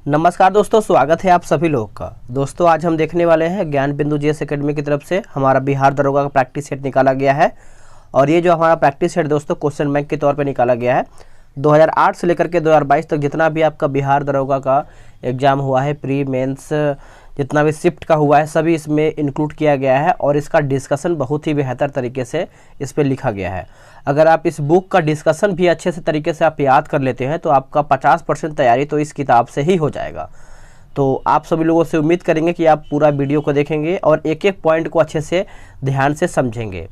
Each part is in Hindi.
नमस्कार दोस्तों, स्वागत है आप सभी लोग का। दोस्तों आज हम देखने वाले हैं ज्ञान बिंदु जीएस एकेडमी की तरफ से हमारा बिहार दरोगा का प्रैक्टिस सेट निकाला गया है। और ये जो हमारा प्रैक्टिस सेट दोस्तों क्वेश्चन बैंक के तौर पे निकाला गया है। 2008 से लेकर के 2022 तक जितना भी आपका बिहार दरोगा का एग्ज़ाम हुआ है, प्री मेंस जितना भी शिफ्ट का हुआ है, सभी इसमें इंक्लूड किया गया है और इसका डिस्कशन बहुत ही बेहतर तरीके से इस पर लिखा गया है। अगर आप इस बुक का डिस्कशन भी अच्छे से तरीके से आप याद कर लेते हैं तो आपका 50% तैयारी तो इस किताब से ही हो जाएगा। तो आप सभी लोगों से उम्मीद करेंगे कि आप पूरा वीडियो को देखेंगे और एक एक पॉइंट को अच्छे से ध्यान से समझेंगे।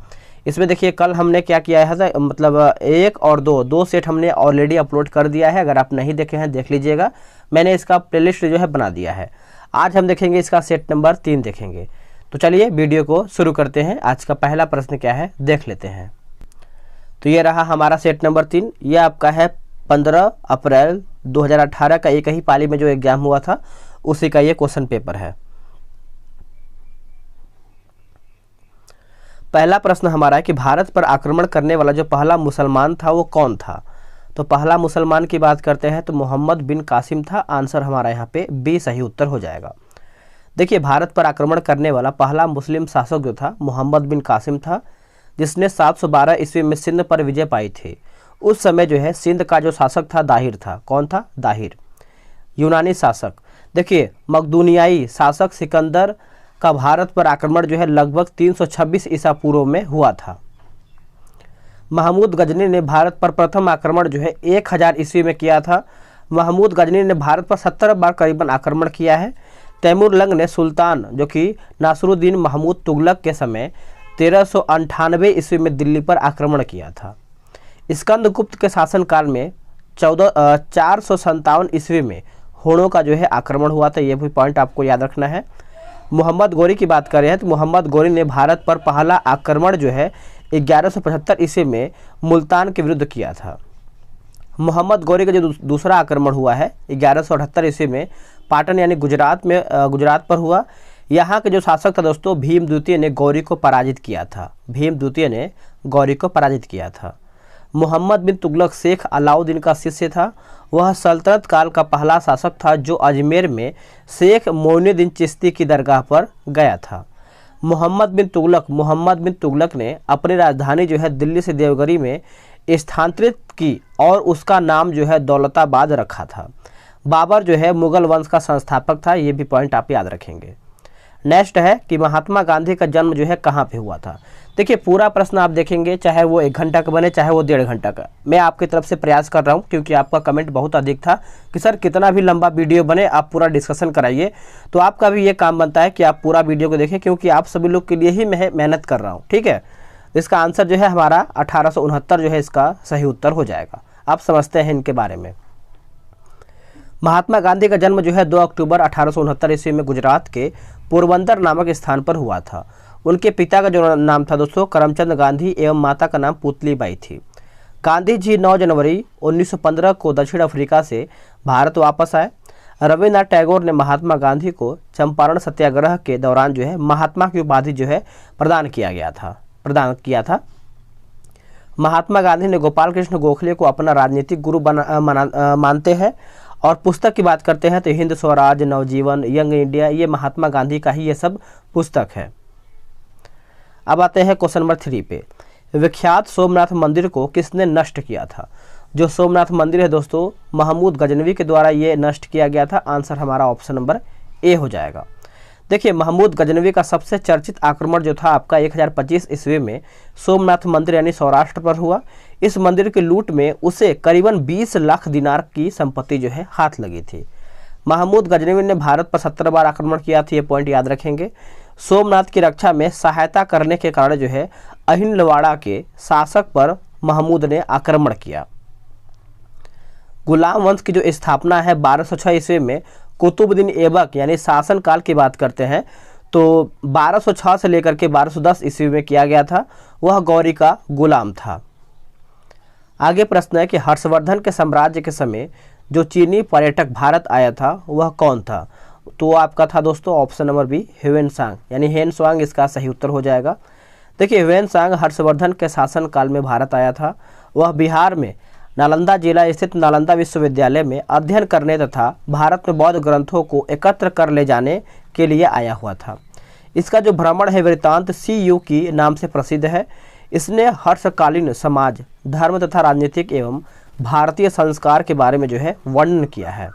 इसमें देखिए कल हमने क्या किया है, मतलब 1 और 2 सेट हमने ऑलरेडी अपलोड कर दिया है। अगर आप नहीं देखे हैं देख लीजिएगा, मैंने इसका प्लेलिस्ट जो है बना दिया है। आज हम देखेंगे इसका सेट नंबर 3 देखेंगे। तो चलिए वीडियो को शुरू करते हैं। आज का पहला प्रश्न क्या है देख लेते हैं। तो ये रहा हमारा सेट नंबर 3। ये आपका है 15 अप्रैल 2018 का एक ही पाली में जो एग्जाम हुआ था उसी का ये क्वेश्चन पेपर है। पहला प्रश्न हमारा है कि भारत पर आक्रमण करने वाला जो पहला मुसलमान था वो कौन था। तो पहला मुसलमान की बात करते हैं तो मोहम्मद बिन कासिम था। आंसर हमारा यहाँ पे बी सही उत्तर हो जाएगा। देखिए भारत पर आक्रमण करने वाला पहला मुस्लिम शासक जो था मोहम्मद बिन कासिम था, जिसने 712 ईस्वी में सिंध पर विजय पाई थी। उस समय जो है सिंध का जो शासक था दाहिर था। कौन था? दाहिर। यूनानी शासक, देखिए मकदूनियाई शासक सिकंदर का भारत पर आक्रमण जो है लगभग 326 ईसा पूर्व में हुआ था। महमूद गजनी ने भारत पर प्रथम आक्रमण जो है 1000 ईस्वी में किया था। महमूद गजनी ने भारत पर 70 बार करीबन आक्रमण किया है। तैमूरलंग ने सुल्तान जो कि नासरुद्दीन महमूद तुगलक के समय 1398 ईस्वी में दिल्ली पर आक्रमण किया था। स्कंदगुप्त के शासनकाल में 457 ईस्वी में होड़ों का जो है आक्रमण हुआ था। ये भी पॉइंट आपको याद रखना है। मोहम्मद गोरी की बात करें तो मोहम्मद गोरी ने भारत पर पहला आक्रमण जो है 1175 ईस्वी में मुल्तान के विरुद्ध किया था। मोहम्मद गोरी का जो दूसरा आक्रमण हुआ है 1178 ईस्वी में पाटन यानी गुजरात पर हुआ। यहाँ के जो शासक था दोस्तों भीम द्वितीय ने गौरी को पराजित किया था। भीम द्वितीय ने गौरी को पराजित किया था। मोहम्मद बिन तुगलक शेख अलाउद्दीन का शिष्य था। वह सल्तनत काल का पहला शासक था जो अजमेर में शेख मोइनुद्दीन चिश्ती की दरगाह पर गया था। मोहम्मद बिन तुगलक ने अपनी राजधानी जो है दिल्ली से देवगिरी में स्थानांतरित की और उसका नाम जो है दौलताबाद रखा था। बाबर जो है मुगल वंश का संस्थापक था। ये भी पॉइंट आप याद रखेंगे। नेक्स्ट है कि महात्मा गांधी का जन्म जो है कहाँ पे हुआ था। देखिए पूरा प्रश्न आप देखेंगे, चाहे वो 1 घंटा का बने चाहे वो 1.5 घंटा का। मैं आपकी तरफ से प्रयास कर रहा हूँ क्योंकि आपका कमेंट बहुत अधिक था कि सर कितना भी लंबा वीडियो बने आप पूरा डिस्कशन कराइए। तो आपका भी ये काम बनता है कि आप पूरा वीडियो को देखें क्योंकि आप सभी लोग के लिए ही मैं मेहनत कर रहा हूँ। ठीक है, इसका आंसर जो है हमारा 1869 जो है इसका सही उत्तर हो जाएगा। आप समझते हैं इनके बारे में। महात्मा गांधी का जन्म जो है 2 अक्टूबर 1869 ईस्वी में गुजरात के पोरबंदर नामक स्थान पर हुआ था। उनके पिता का जो नाम था दोस्तों करमचंद गांधी एवं माता का नाम पुतलीबाई थी। गांधी जी 9 जनवरी 1915 को दक्षिण अफ्रीका से भारत वापस आए। रविन्द्रनाथ टैगोर ने महात्मा गांधी को चंपारण सत्याग्रह के दौरान जो है महात्मा की उपाधि जो है प्रदान किया था। महात्मा गांधी ने गोपाल कृष्ण गोखले को अपना राजनीतिक गुरु मानते हैं। और पुस्तक की बात करते हैं तो हिंद स्वराज, नवजीवन, यंग इंडिया, ये महात्मा गांधी का ही ये सब पुस्तक है। अब आते हैं क्वेश्चन नंबर 3 पे। विख्यात सोमनाथ मंदिर को किसने नष्ट किया था। जो सोमनाथ मंदिर है दोस्तों महमूद गजनवी के द्वारा ये नष्ट किया गया था। आंसर हमारा ऑप्शन नंबर ए हो जाएगा। देखिए महमूद गजनवी का सबसे चर्चित आक्रमण जो था आपका 1025 ईस्वी में सोमनाथ मंदिर यानी सौराष्ट्र पर हुआ। इस मंदिर की लूट में उसे करीबन 20 लाख दिनार की संपत्ति जो है हाथ लगी थी। महमूद गजनवी ने भारत पर 70 बार आक्रमण किया था। ये पॉइंट याद रखेंगे। सोमनाथ की रक्षा में सहायता करने के कारण जो है अहिलवाड़ा के शासक पर महमूद ने आक्रमण किया। गुलाम वंश की जो स्थापना है 1206 ईस्वी में कुतुबुद्दीन ऐबक यानी शासन काल की बात करते हैं तो 1206 से लेकर के 1210 ईस्वी में किया गया था। वह गौरी का गुलाम था। आगे प्रश्न है कि हर्षवर्धन के साम्राज्य के समय जो चीनी पर्यटक भारत आया था वह कौन था। तो आपका था दोस्तों ऑप्शन नंबर बी ह्वेनसांग यानी हेनसांग इसका सही उत्तर हो जाएगा। देखिए ह्वेनसांग हर्षवर्धन के शासन काल में भारत आया था। वह बिहार में नालंदा जिला स्थित नालंदा विश्वविद्यालय में अध्ययन करने तथा भारत में बौद्ध ग्रंथों को एकत्र कर ले जाने के लिए आया हुआ था। इसका जो भ्रमण है वृत्तांत CU की नाम से प्रसिद्ध है। इसने हर्षकालीन समाज, धर्म तथा राजनीतिक एवं भारतीय संस्कार के बारे में जो है वर्णन किया है।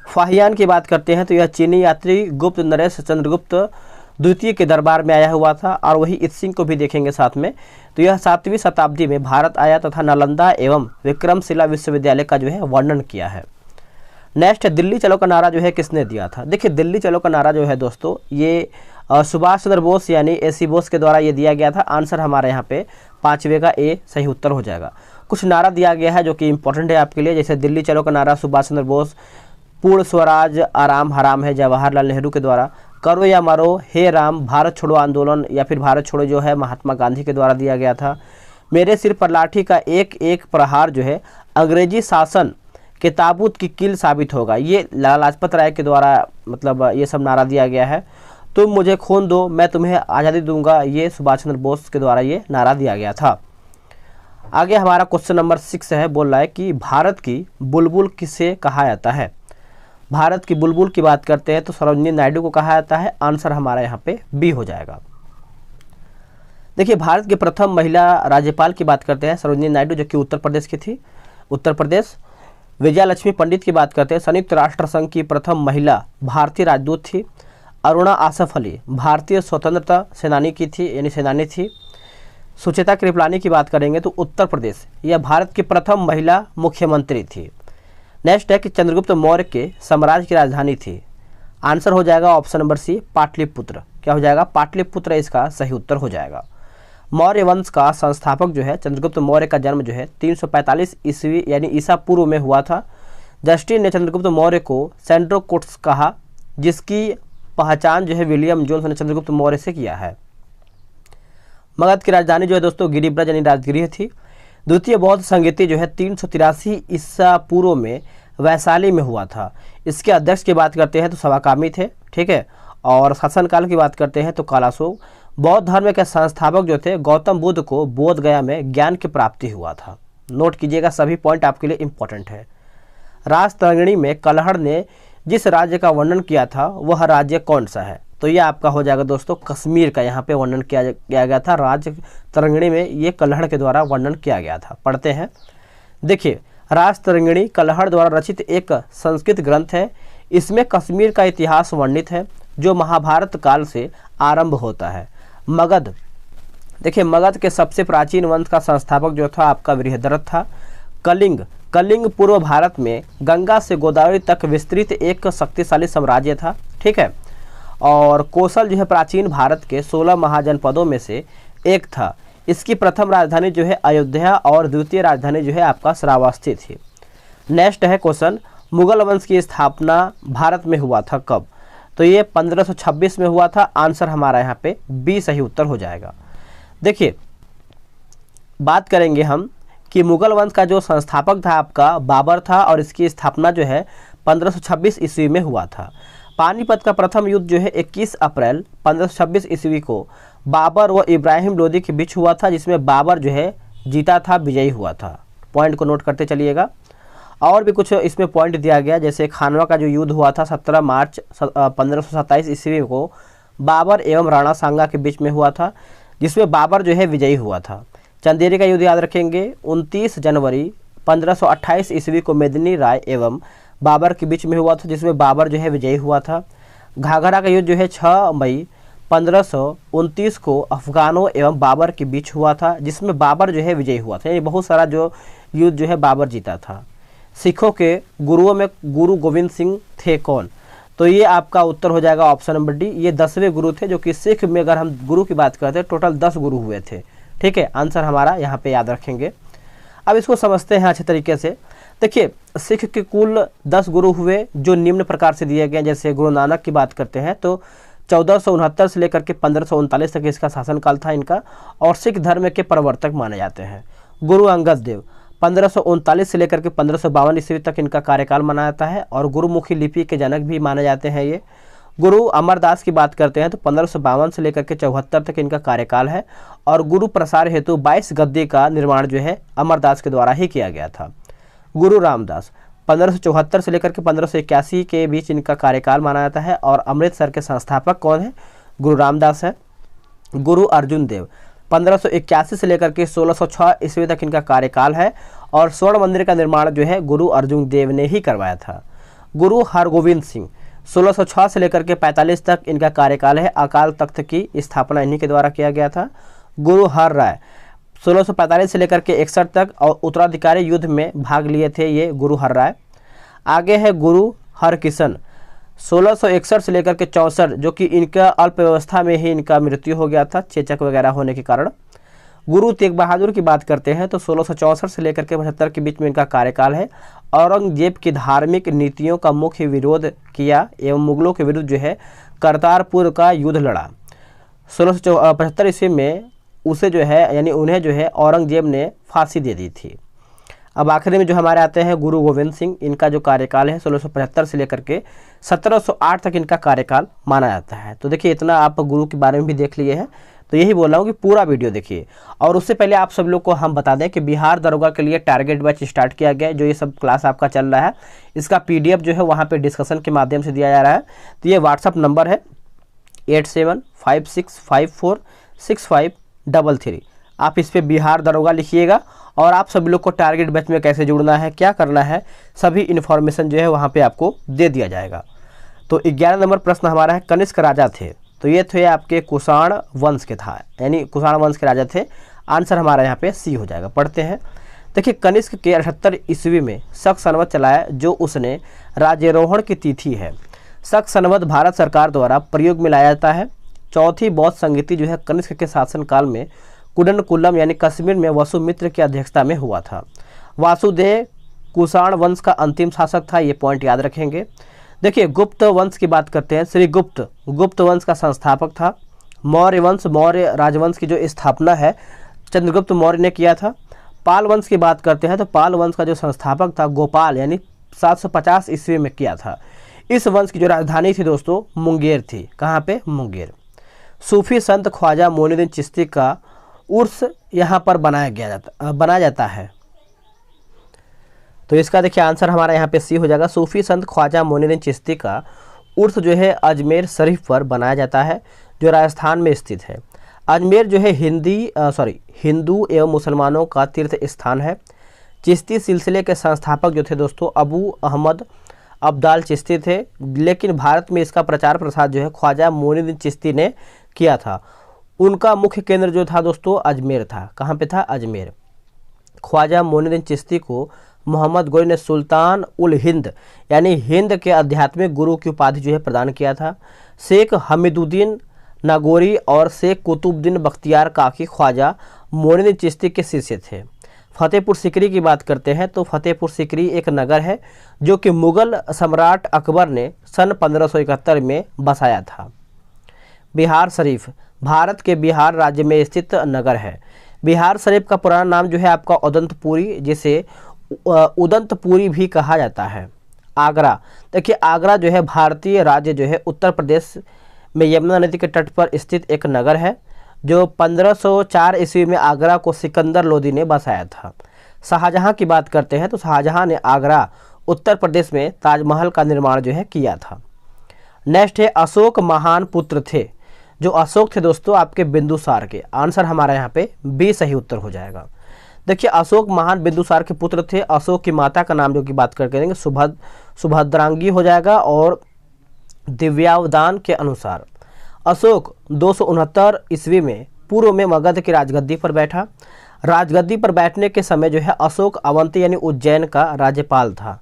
फाहियान की बात करते हैं तो यह चीनी यात्री गुप्त नरेश चंद्रगुप्त द्वितीय के दरबार में आया हुआ था और वही इत्सिंग को भी देखेंगे साथ में। तो यह 7वीं शताब्दी में भारत आया तथा नालंदा एवं विक्रमशिला विश्वविद्यालय का जो है वर्णन किया है। नेक्स्ट, दिल्ली चलो का नारा जो है किसने दिया था? देखिए, दिल्ली चलो का नारा जो है दोस्तों ये सुभाष चंद्र बोस यानी AC बोस के द्वारा ये दिया गया था। आंसर हमारे यहाँ पे 5वें का A सही उत्तर हो जाएगा। कुछ नारा दिया गया है जो कि इंपॉर्टेंट है आपके लिए, जैसे दिल्ली चलो का नारा सुभाष चंद्र बोस, पूर्ण स्वराज आराम हराम है जवाहरलाल नेहरू के द्वारा, करो या मरो हे राम भारत छोड़ो आंदोलन या फिर भारत छोड़ो जो है महात्मा गांधी के द्वारा दिया गया था। मेरे सिर पर लाठी का एक एक प्रहार जो है अंग्रेजी शासन के ताबूत की कील साबित होगा, ये लाला लाजपत राय के द्वारा मतलब ये सब नारा दिया गया है। तुम मुझे खून दो मैं तुम्हें आज़ादी दूंगा, ये सुभाष चंद्र बोस के द्वारा ये नारा दिया गया था। आगे हमारा क्वेश्चन नंबर 6 है, बोल रहा है कि भारत की बुलबुल किसे कहा जाता है? भारत की बुलबुल की बात करते हैं तो सरोजिनी नायडू को कहा जाता है। आंसर हमारा यहाँ पे B हो जाएगा। देखिए, भारत की प्रथम महिला राज्यपाल की बात करते हैं सरोजिनी नायडू, जो कि उत्तर प्रदेश की थी, उत्तर प्रदेश। विजया लक्ष्मी पंडित की बात करते हैं, संयुक्त राष्ट्र संघ की प्रथम महिला भारतीय राजदूत थी। अरुणा आसफ अली भारतीय स्वतंत्रता सेनानी की थी, यानी सेनानी थी। सुचेता कृपलानी की बात करेंगे तो उत्तर प्रदेश, यह भारत की प्रथम महिला मुख्यमंत्री थी। नेक्स्ट है कि चंद्रगुप्त मौर्य के साम्राज्य की राजधानी थी। आंसर हो जाएगा ऑप्शन नंबर C पाटलिपुत्र। क्या हो जाएगा? पाटलिपुत्र इसका सही उत्तर हो जाएगा। मौर्य वंश का संस्थापक जो है चंद्रगुप्त मौर्य का जन्म जो है 345 ईस्वी यानी ईसा पूर्व में हुआ था। जस्टिन ने चंद्रगुप्त मौर्य को सेंड्रोकोट्स कहा, जिसकी पहचान जो है विलियम जोन्स ने चंद्रगुप्त मौर्य से किया है। मगध की राजधानी जो है दोस्तों गिरिब्रज यानी राजगृह थी। द्वितीय बौद्ध संगीति जो है 383 ईसा पूर्व में वैशाली में हुआ था। इसके अध्यक्ष की बात करते हैं तो सवाकामी थे, ठीक है। और शासनकाल की बात करते हैं तो कालाशोक। बौद्ध धर्म के संस्थापक जो थे गौतम बुद्ध को बोध गया में ज्ञान की प्राप्ति हुआ था। नोट कीजिएगा, सभी पॉइंट आपके लिए इंपॉर्टेंट है। राजतरंगिणी में कलहड़ ने जिस राज्य का वर्णन किया था वह राज्य कौन सा है? तो ये आपका हो जाएगा दोस्तों कश्मीर का, यहाँ पे वर्णन किया गया था। राजतरंगिणी में ये कलहड़ के द्वारा वर्णन किया गया था। पढ़ते हैं, देखिए, राजतरंगिणी कलहड़ द्वारा रचित एक संस्कृत ग्रंथ है। इसमें कश्मीर का इतिहास वर्णित है जो महाभारत काल से आरंभ होता है। मगध, देखिए, मगध के सबसे प्राचीन वंश का संस्थापक जो था आपका बृहद्रथ था। कलिंग पूर्व भारत में गंगा से गोदावरी तक विस्तृत एक शक्तिशाली साम्राज्य था, ठीक है। और कौशल जो है प्राचीन भारत के 16 महाजनपदों में से एक था। इसकी प्रथम राजधानी जो है अयोध्या और द्वितीय राजधानी जो है आपका श्रावस्ती थी। नेक्स्ट है क्वेश्चन, मुगल वंश की स्थापना भारत में हुआ था कब? तो ये 1526 में हुआ था। आंसर हमारा यहाँ पे B सही उत्तर हो जाएगा। देखिए, बात करेंगे हम कि मुगल वंश का जो संस्थापक था आपका बाबर था और इसकी स्थापना जो है 1526 ईस्वी में हुआ था। पानीपत का प्रथम युद्ध जो है 21 अप्रैल 1526 ईस्वी को बाबर व इब्राहिम लोदी के बीच हुआ था, जिसमें बाबर जो है जीता था, विजयी हुआ था। पॉइंट को नोट करते चलिएगा। और भी कुछ इसमें पॉइंट दिया गया, जैसे खानवा का जो युद्ध हुआ था 17 मार्च 1527 ईस्वी को बाबर एवं राणा सांगा के बीच में हुआ था, जिसमें बाबर जो है विजयी हुआ था। चंदेरी का युद्ध याद रखेंगे 29 जनवरी 1528 ईस्वी को मेदिनी राय एवं बाबर के बीच में हुआ था, जिसमें बाबर जो है विजयी हुआ था। घाघरा का युद्ध जो है 6 मई 1529 को अफगानों एवं बाबर के बीच हुआ था, जिसमें बाबर जो है विजयी हुआ था। यानी बहुत सारा जो युद्ध जो है बाबर जीता था। सिखों के गुरुओं में गुरु गोविंद सिंह थे कौन? तो ये आपका उत्तर हो जाएगा ऑप्शन नंबर D। ये 10वें गुरु थे, जो कि सिख में अगर हम गुरु की बात करते हैं टोटल 10 गुरु हुए थे, ठीक है। आंसर हमारा यहाँ पे याद रखेंगे। अब इसको समझते हैं अच्छे तरीके से। देखिए, सिख के कुल 10 गुरु हुए जो निम्न प्रकार से दिए गए। जैसे गुरु नानक की बात करते हैं तो 1469 से लेकर के 1539 तक इसका शासनकाल था इनका, और सिख धर्म के प्रवर्तक माने जाते हैं। गुरु अंगद देव 1539 से लेकर के 1552 ईस्वी तक इनका कार्यकाल माना जाता है, और गुरुमुखी लिपि के जनक भी माने जाते हैं ये। गुरु अमरदास की बात करते हैं तो 1552 से लेकर के 74 तक इनका कार्यकाल है और गुरु प्रसार हेतु 22 गद्दी का निर्माण जो है अमरदास के द्वारा ही किया गया था। गुरु रामदास 1574 से लेकर के 1581 के बीच इनका कार्यकाल माना जाता है और अमृतसर के संस्थापक कौन है? गुरु रामदास है। गुरु अर्जुन देव 1581 से लेकर के 1606 ईस्वी तक इनका कार्यकाल है और स्वर्ण मंदिर का निर्माण जो है गुरु अर्जुन देव ने ही करवाया था। गुरु हरगोविंद सिंह 1606 से लेकर के 45 तक इनका कार्यकाल है। अकाल तख्त की स्थापना इन्हीं के द्वारा किया गया था। गुरु हर राय 1645 से लेकर के 61 तक और उत्तराधिकारी युद्ध में भाग लिए थे ये गुरु हर राय। आगे है गुरु हरकिशन 1661 से लेकर के 64, जो कि इनका अल्पावस्था में ही इनका मृत्यु हो गया था चेचक वगैरह होने के कारण। गुरु तेग बहादुर की बात करते हैं तो 1664 से लेकर के 75 के बीच में इनका कार्यकाल है। औरंगजेब की धार्मिक नीतियों का मुख्य विरोध किया एवं मुगलों के विरुद्ध जो है करतारपुर का युद्ध लड़ा। 1675 ईस्वी में उसे जो है यानी उन्हें जो है औरंगजेब ने फांसी दे दी थी। अब आखिरी में जो हमारे आते हैं गुरु गोविंद सिंह, इनका जो कार्यकाल है 1675 से लेकर के 1708 तक इनका कार्यकाल माना जाता है। तो देखिए इतना आप गुरु के बारे में भी देख लिए हैं, तो यही बोल रहा हूँ कि पूरा वीडियो देखिए। और उससे पहले आप सब लोग को हम बता दें कि बिहार दरोगा के लिए टारगेट बैच स्टार्ट किया गया है। जो ये सब क्लास आपका चल रहा है इसका PDF जो है वहाँ पर डिस्कशन के माध्यम से दिया जा रहा है। तो ये व्हाट्सअप नंबर है 8756546533। आप इस पर बिहार दरोगा लिखिएगा और आप सभी लोग को टारगेट बैच में कैसे जुड़ना है, क्या करना है, सभी इन्फॉर्मेशन जो है वहाँ पे आपको दे दिया जाएगा। तो 11 नंबर प्रश्न हमारा है कनिष्क राजा थे, तो ये थे आपके कुषाण वंश के था, यानी कुषाण वंश के राजा थे। आंसर हमारा यहाँ पे C हो जाएगा। पढ़ते हैं। देखिए कनिष्क के 78 ईस्वी में शक संवत चलाया जो उसने राज्यारोहण की तिथि है। शक संवत भारत सरकार द्वारा प्रयोग में लाया जाता है। चौथी बौद्ध संगीति जो है कनिष्क के शासनकाल में कुडनकुलम यानी कश्मीर में वसुमित्र की अध्यक्षता में हुआ था। वासुदेव कुषाण वंश का अंतिम शासक था, ये पॉइंट याद रखेंगे। देखिए गुप्त वंश की बात करते हैं। श्री गुप्त वंश का संस्थापक था। मौर्य वंश, मौर्य राजवंश की जो स्थापना है चंद्रगुप्त मौर्य ने किया था। पाल वंश की बात करते हैं तो पाल वंश का जो संस्थापक था गोपाल यानी 750 ईस्वी में किया था। इस वंश की जो राजधानी थी दोस्तों मुंगेर थी। कहाँ पे? मुंगेर। सूफी संत ख्वाजा मोइनुद्दीन चिश्ती का उर्स यहाँ पर बनाया जाता है। तो इसका देखिए आंसर हमारा यहाँ पे C हो जाएगा। सूफी संत ख्वाजा मोइनुद्दीन चिश्ती का उर्स जो है अजमेर शरीफ पर बनाया जाता है जो राजस्थान में स्थित है। अजमेर जो है हिंदू एवं मुसलमानों का तीर्थ स्थान है। चिश्ती सिलसिले के संस्थापक जो थे दोस्तों अबू अहमद अब्दाल चिश्ती थे, लेकिन भारत में इसका प्रचार प्रसार जो है ख्वाजा मोइनुद्दीन चिश्ती ने किया था। उनका मुख्य केंद्र जो था दोस्तों अजमेर था। कहाँ पे था? अजमेर। ख्वाजा मोइनुद्दीन चिश्ती को मोहम्मद गोरी ने सुल्तान उल हिंद यानी हिंद के आध्यात्मिक गुरु की उपाधि जो है प्रदान किया था। शेख हमीदुद्दीन नागौरी और शेख कुतुबुद्दीन बख्तियार काकी ख्वाजा मोइनुद्दीन चिश्ती के शिष्य थे। फतेहपुर सीकरी की बात करते हैं तो फतेहपुर सीकरी एक नगर है जो कि मुगल सम्राट अकबर ने सन 1571 में बसाया था। बिहार शरीफ भारत के बिहार राज्य में स्थित नगर है। बिहार शरीफ का पुराना नाम जो है आपका उदंतपुरी, जिसे उदंतपुरी भी कहा जाता है। आगरा, देखिए आगरा जो है भारतीय राज्य जो है उत्तर प्रदेश में यमुना नदी के तट पर स्थित एक नगर है जो 1504 ईस्वी में आगरा को सिकंदर लोदी ने बसाया था। शाहजहां की बात करते हैं तो शाहजहां ने आगरा उत्तर प्रदेश में ताजमहल का निर्माण जो है किया था। नेक्स्ट है अशोक महान पुत्र थे। जो अशोक थे दोस्तों आपके बिंदुसार के। आंसर हमारा यहाँ पे B सही उत्तर हो जाएगा। देखिए अशोक महान बिंदुसार के पुत्र थे। अशोक की माता का नाम जो की बात करके देंगे सुभद्रांगी हो जाएगा और दिव्यावदान के अनुसार अशोक 269 ईस्वी में पूर्व में मगध की राजगद्दी पर बैठा। राजगद्दी पर बैठने के समय जो है अशोक अवंती यानी उज्जैन का राज्यपाल था।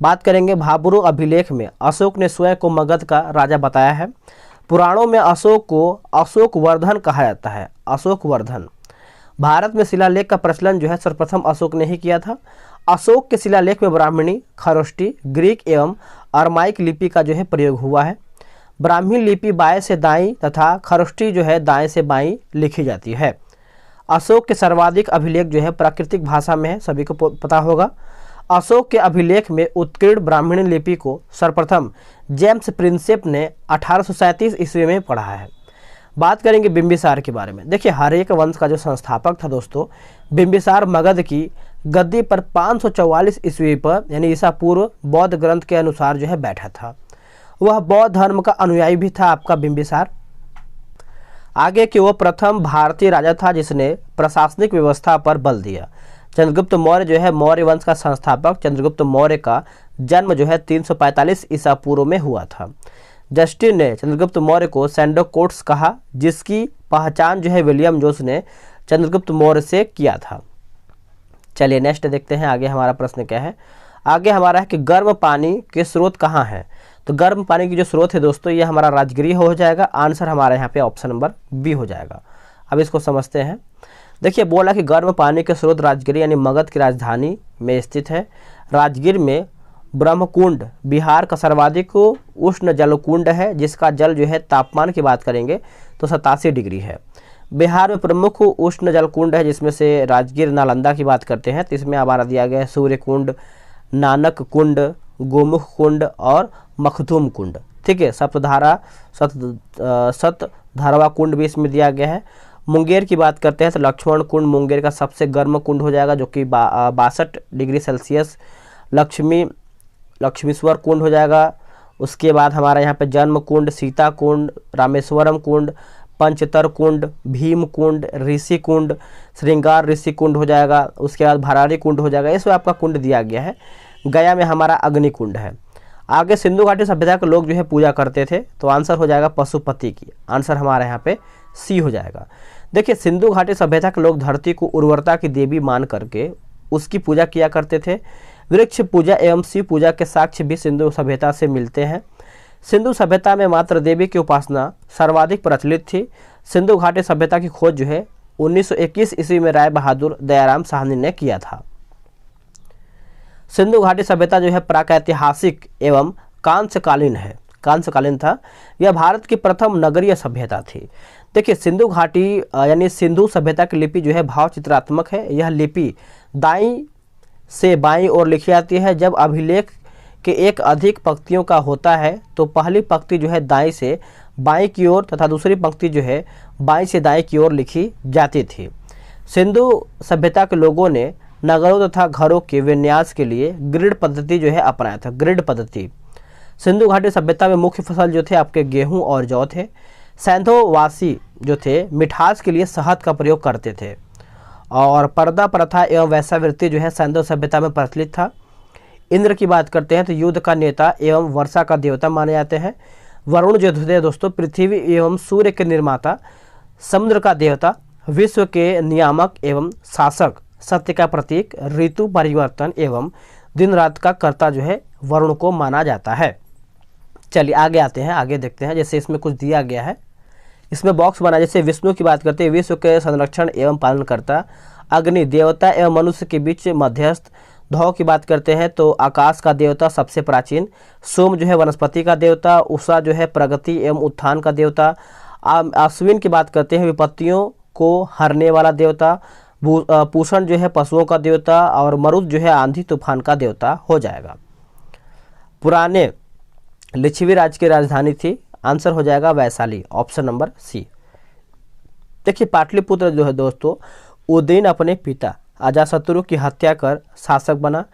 बात करेंगे भाब्रू अभिलेख में अशोक ने स्वयं को मगध का राजा बताया है। पुराणों में अशोक को अशोक वर्धन कहा जाता है। अशोक वर्धन। भारत में शिलालेख का प्रचलन जो है सर्वप्रथम अशोक ने ही किया था। अशोक के शिलालेख में ब्राह्मणी, खरोष्टी, ग्रीक एवं अरमाइक लिपि का जो है प्रयोग हुआ है। ब्राह्मी लिपि बाएं से दाईं तथा खरोष्टी जो है दाएं से बाईं लिखी जाती है। अशोक के सर्वाधिक अभिलेख जो है प्राकृतिक भाषा में है, सभी को पता होगा। अशोक के अभिलेख में उत्कीर्ण ब्राह्मणी लिपि को सर्वप्रथम जेम्स प्रिंसेप ने 1837 ईस्वी में पढ़ा है। बात करेंगे बिंबिसार के बारे में। देखिए, हर्यक वंश का जो संस्थापक था दोस्तों, बिंबिसार मगध की गद्दी पर 544 ईस्वी पर यानी ईसा पूर्व बौद्ध ग्रंथ के अनुसार जो है बैठा था। वह बौद्ध धर्म का अनुयायी भी था आपका बिंबिसार। आगे कि वो प्रथम भारतीय राजा था जिसने प्रशासनिक व्यवस्था पर बल दिया। चंद्रगुप्त मौर्य जो है मौर्य वंश का संस्थापक चंद्रगुप्त मौर्य का जन्म जो है 345 ईसा पूर्व में हुआ था। जस्टिन ने चंद्रगुप्त मौर्य को सैंडोकोट्स कहा, जिसकी पहचान जो है विलियम जोस ने चंद्रगुप्त मौर्य से किया था। चलिए नेक्स्ट देखते हैं आगे हमारा प्रश्न क्या है। आगे हमारा है कि गर्म पानी के स्रोत कहाँ हैं। तो गर्म पानी की जो स्रोत है दोस्तों, ये हमारा राजगिरी हो जाएगा। आंसर हमारा यहाँ पे ऑप्शन नंबर बी हो जाएगा। अब इसको समझते हैं। देखिए, बोला कि गर्म पानी के स्रोत राजगिरी यानी मगध की राजधानी में स्थित है। राजगीर में ब्रह्मकुंड बिहार का सर्वाधिक उष्ण जलकुंड है, जिसका जल जो है तापमान की बात करेंगे तो 87 डिग्री है। बिहार में प्रमुख उष्ण जलकुंड है, जिसमें से राजगीर नालंदा की बात करते हैं तो इसमें हमारा दिया गया है सूर्य कुंड, नानक कुंड, गोमुख कुंड और मखदूम कुंड। ठीक है, सतधारवा कुंड भी इसमें दिया गया है। मुंगेर की बात करते हैं तो लक्ष्मण कुंड मुंगेर का सबसे गर्म कुंड हो जाएगा, जो कि 62 डिग्री सेल्सियस। लक्ष्मीश्वर कुंड हो जाएगा। उसके बाद हमारा यहाँ पे जन्म कुंड, सीता कुंड, रामेश्वरम कुंड, पंचतर कुंड, भीम कुंड, ऋषि कुंड, श्रृंगार ऋषि कुंड हो जाएगा। उसके बाद भरारी कुंड हो जाएगा। इसमें आपका कुंड दिया गया है। गया में हमारा अग्नि कुंड है। आगे सिंधु घाटी सभ्यता के लोग जो है पूजा करते थे, तो आंसर हो जाएगा पशुपति की। आंसर हमारे यहाँ पे सी हो जाएगा। देखिए, सिंधु घाटी सभ्यता के लोग धरती को उर्वरता की देवी मान करके उसकी पूजा किया करते थे। वृक्ष पूजा एवं शिव पूजा के साक्ष्य भी सिंधु सभ्यता से मिलते हैं। सिंधु सभ्यता में मात्र देवी की उपासना सर्वाधिक प्रचलित थी। सिंधु घाटी सभ्यता की खोज जो है 1921 ईस्वी में राय बहादुर दयाराम साहनी ने किया था। सिंधु घाटी सभ्यता जो है प्रागैतिहासिक एवं कांस्यकालीन है। कांस्यकालीन था। यह भारत की प्रथम नगरीय सभ्यता थी। देखिए, सिंधु घाटी यानी सिंधु सभ्यता की लिपि जो है भाव चित्रात्मक है। यह लिपि दाईं से बाईं ओर लिखी जाती है। जब अभिलेख के एक अधिक पंक्तियों का होता है तो पहली पंक्ति जो है दाईं से बाईं की ओर तथा दूसरी पंक्ति जो है बाईं से दाईं की ओर लिखी जाती थी। सिंधु सभ्यता के लोगों ने नगरों तथा घरों के विन्यास के लिए ग्रिड पद्धति जो है अपनाया था। ग्रिड पद्धति। सिंधु घाटी सभ्यता में मुख्य फसल जो थे आपके गेहूं और जौ थे। सैंधोवासी जो थे मिठास के लिए शहद का प्रयोग करते थे। और पर्दा प्रथा एवं वैश्यावृत्ति जो है सैंधव सभ्यता में प्रचलित था। इंद्र की बात करते हैं तो युद्ध का नेता एवं वर्षा का देवता माने जाते हैं। वरुण जो थे दोस्तों पृथ्वी एवं सूर्य के निर्माता, समुद्र का देवता, विश्व के नियामक एवं शासक, सत्य का प्रतीक, ऋतु परिवर्तन एवं दिन रात का कर्ता जो है वरुण को माना जाता है। चलिए आगे आते हैं, आगे देखते हैं। जैसे इसमें कुछ दिया गया है, इसमें बॉक्स बना। जैसे विष्णु की बात करते हैं, विश्व के संरक्षण एवं पालन करता, अग्नि देवता एवं मनुष्य के बीच मध्यस्थ। धौ की बात करते हैं तो आकाश का देवता सबसे प्राचीन। सोम जो है वनस्पति का देवता। उषा जो है प्रगति एवं उत्थान का देवता। अश्विन की बात करते हैं विपत्तियों को हरने वाला देवता। पूषण जो है पशुओं का देवता। और मरुद जो है आंधी तूफान का देवता हो जाएगा। पुराने लिच्छवी राज्य की राजधानी थी। आंसर हो जाएगा वैशाली। Option number C. देखिए, पाटलिपुत्र जो है दोस्तों, उदयन अपने पिता अजातशत्रु की हत्या कर शासक बना।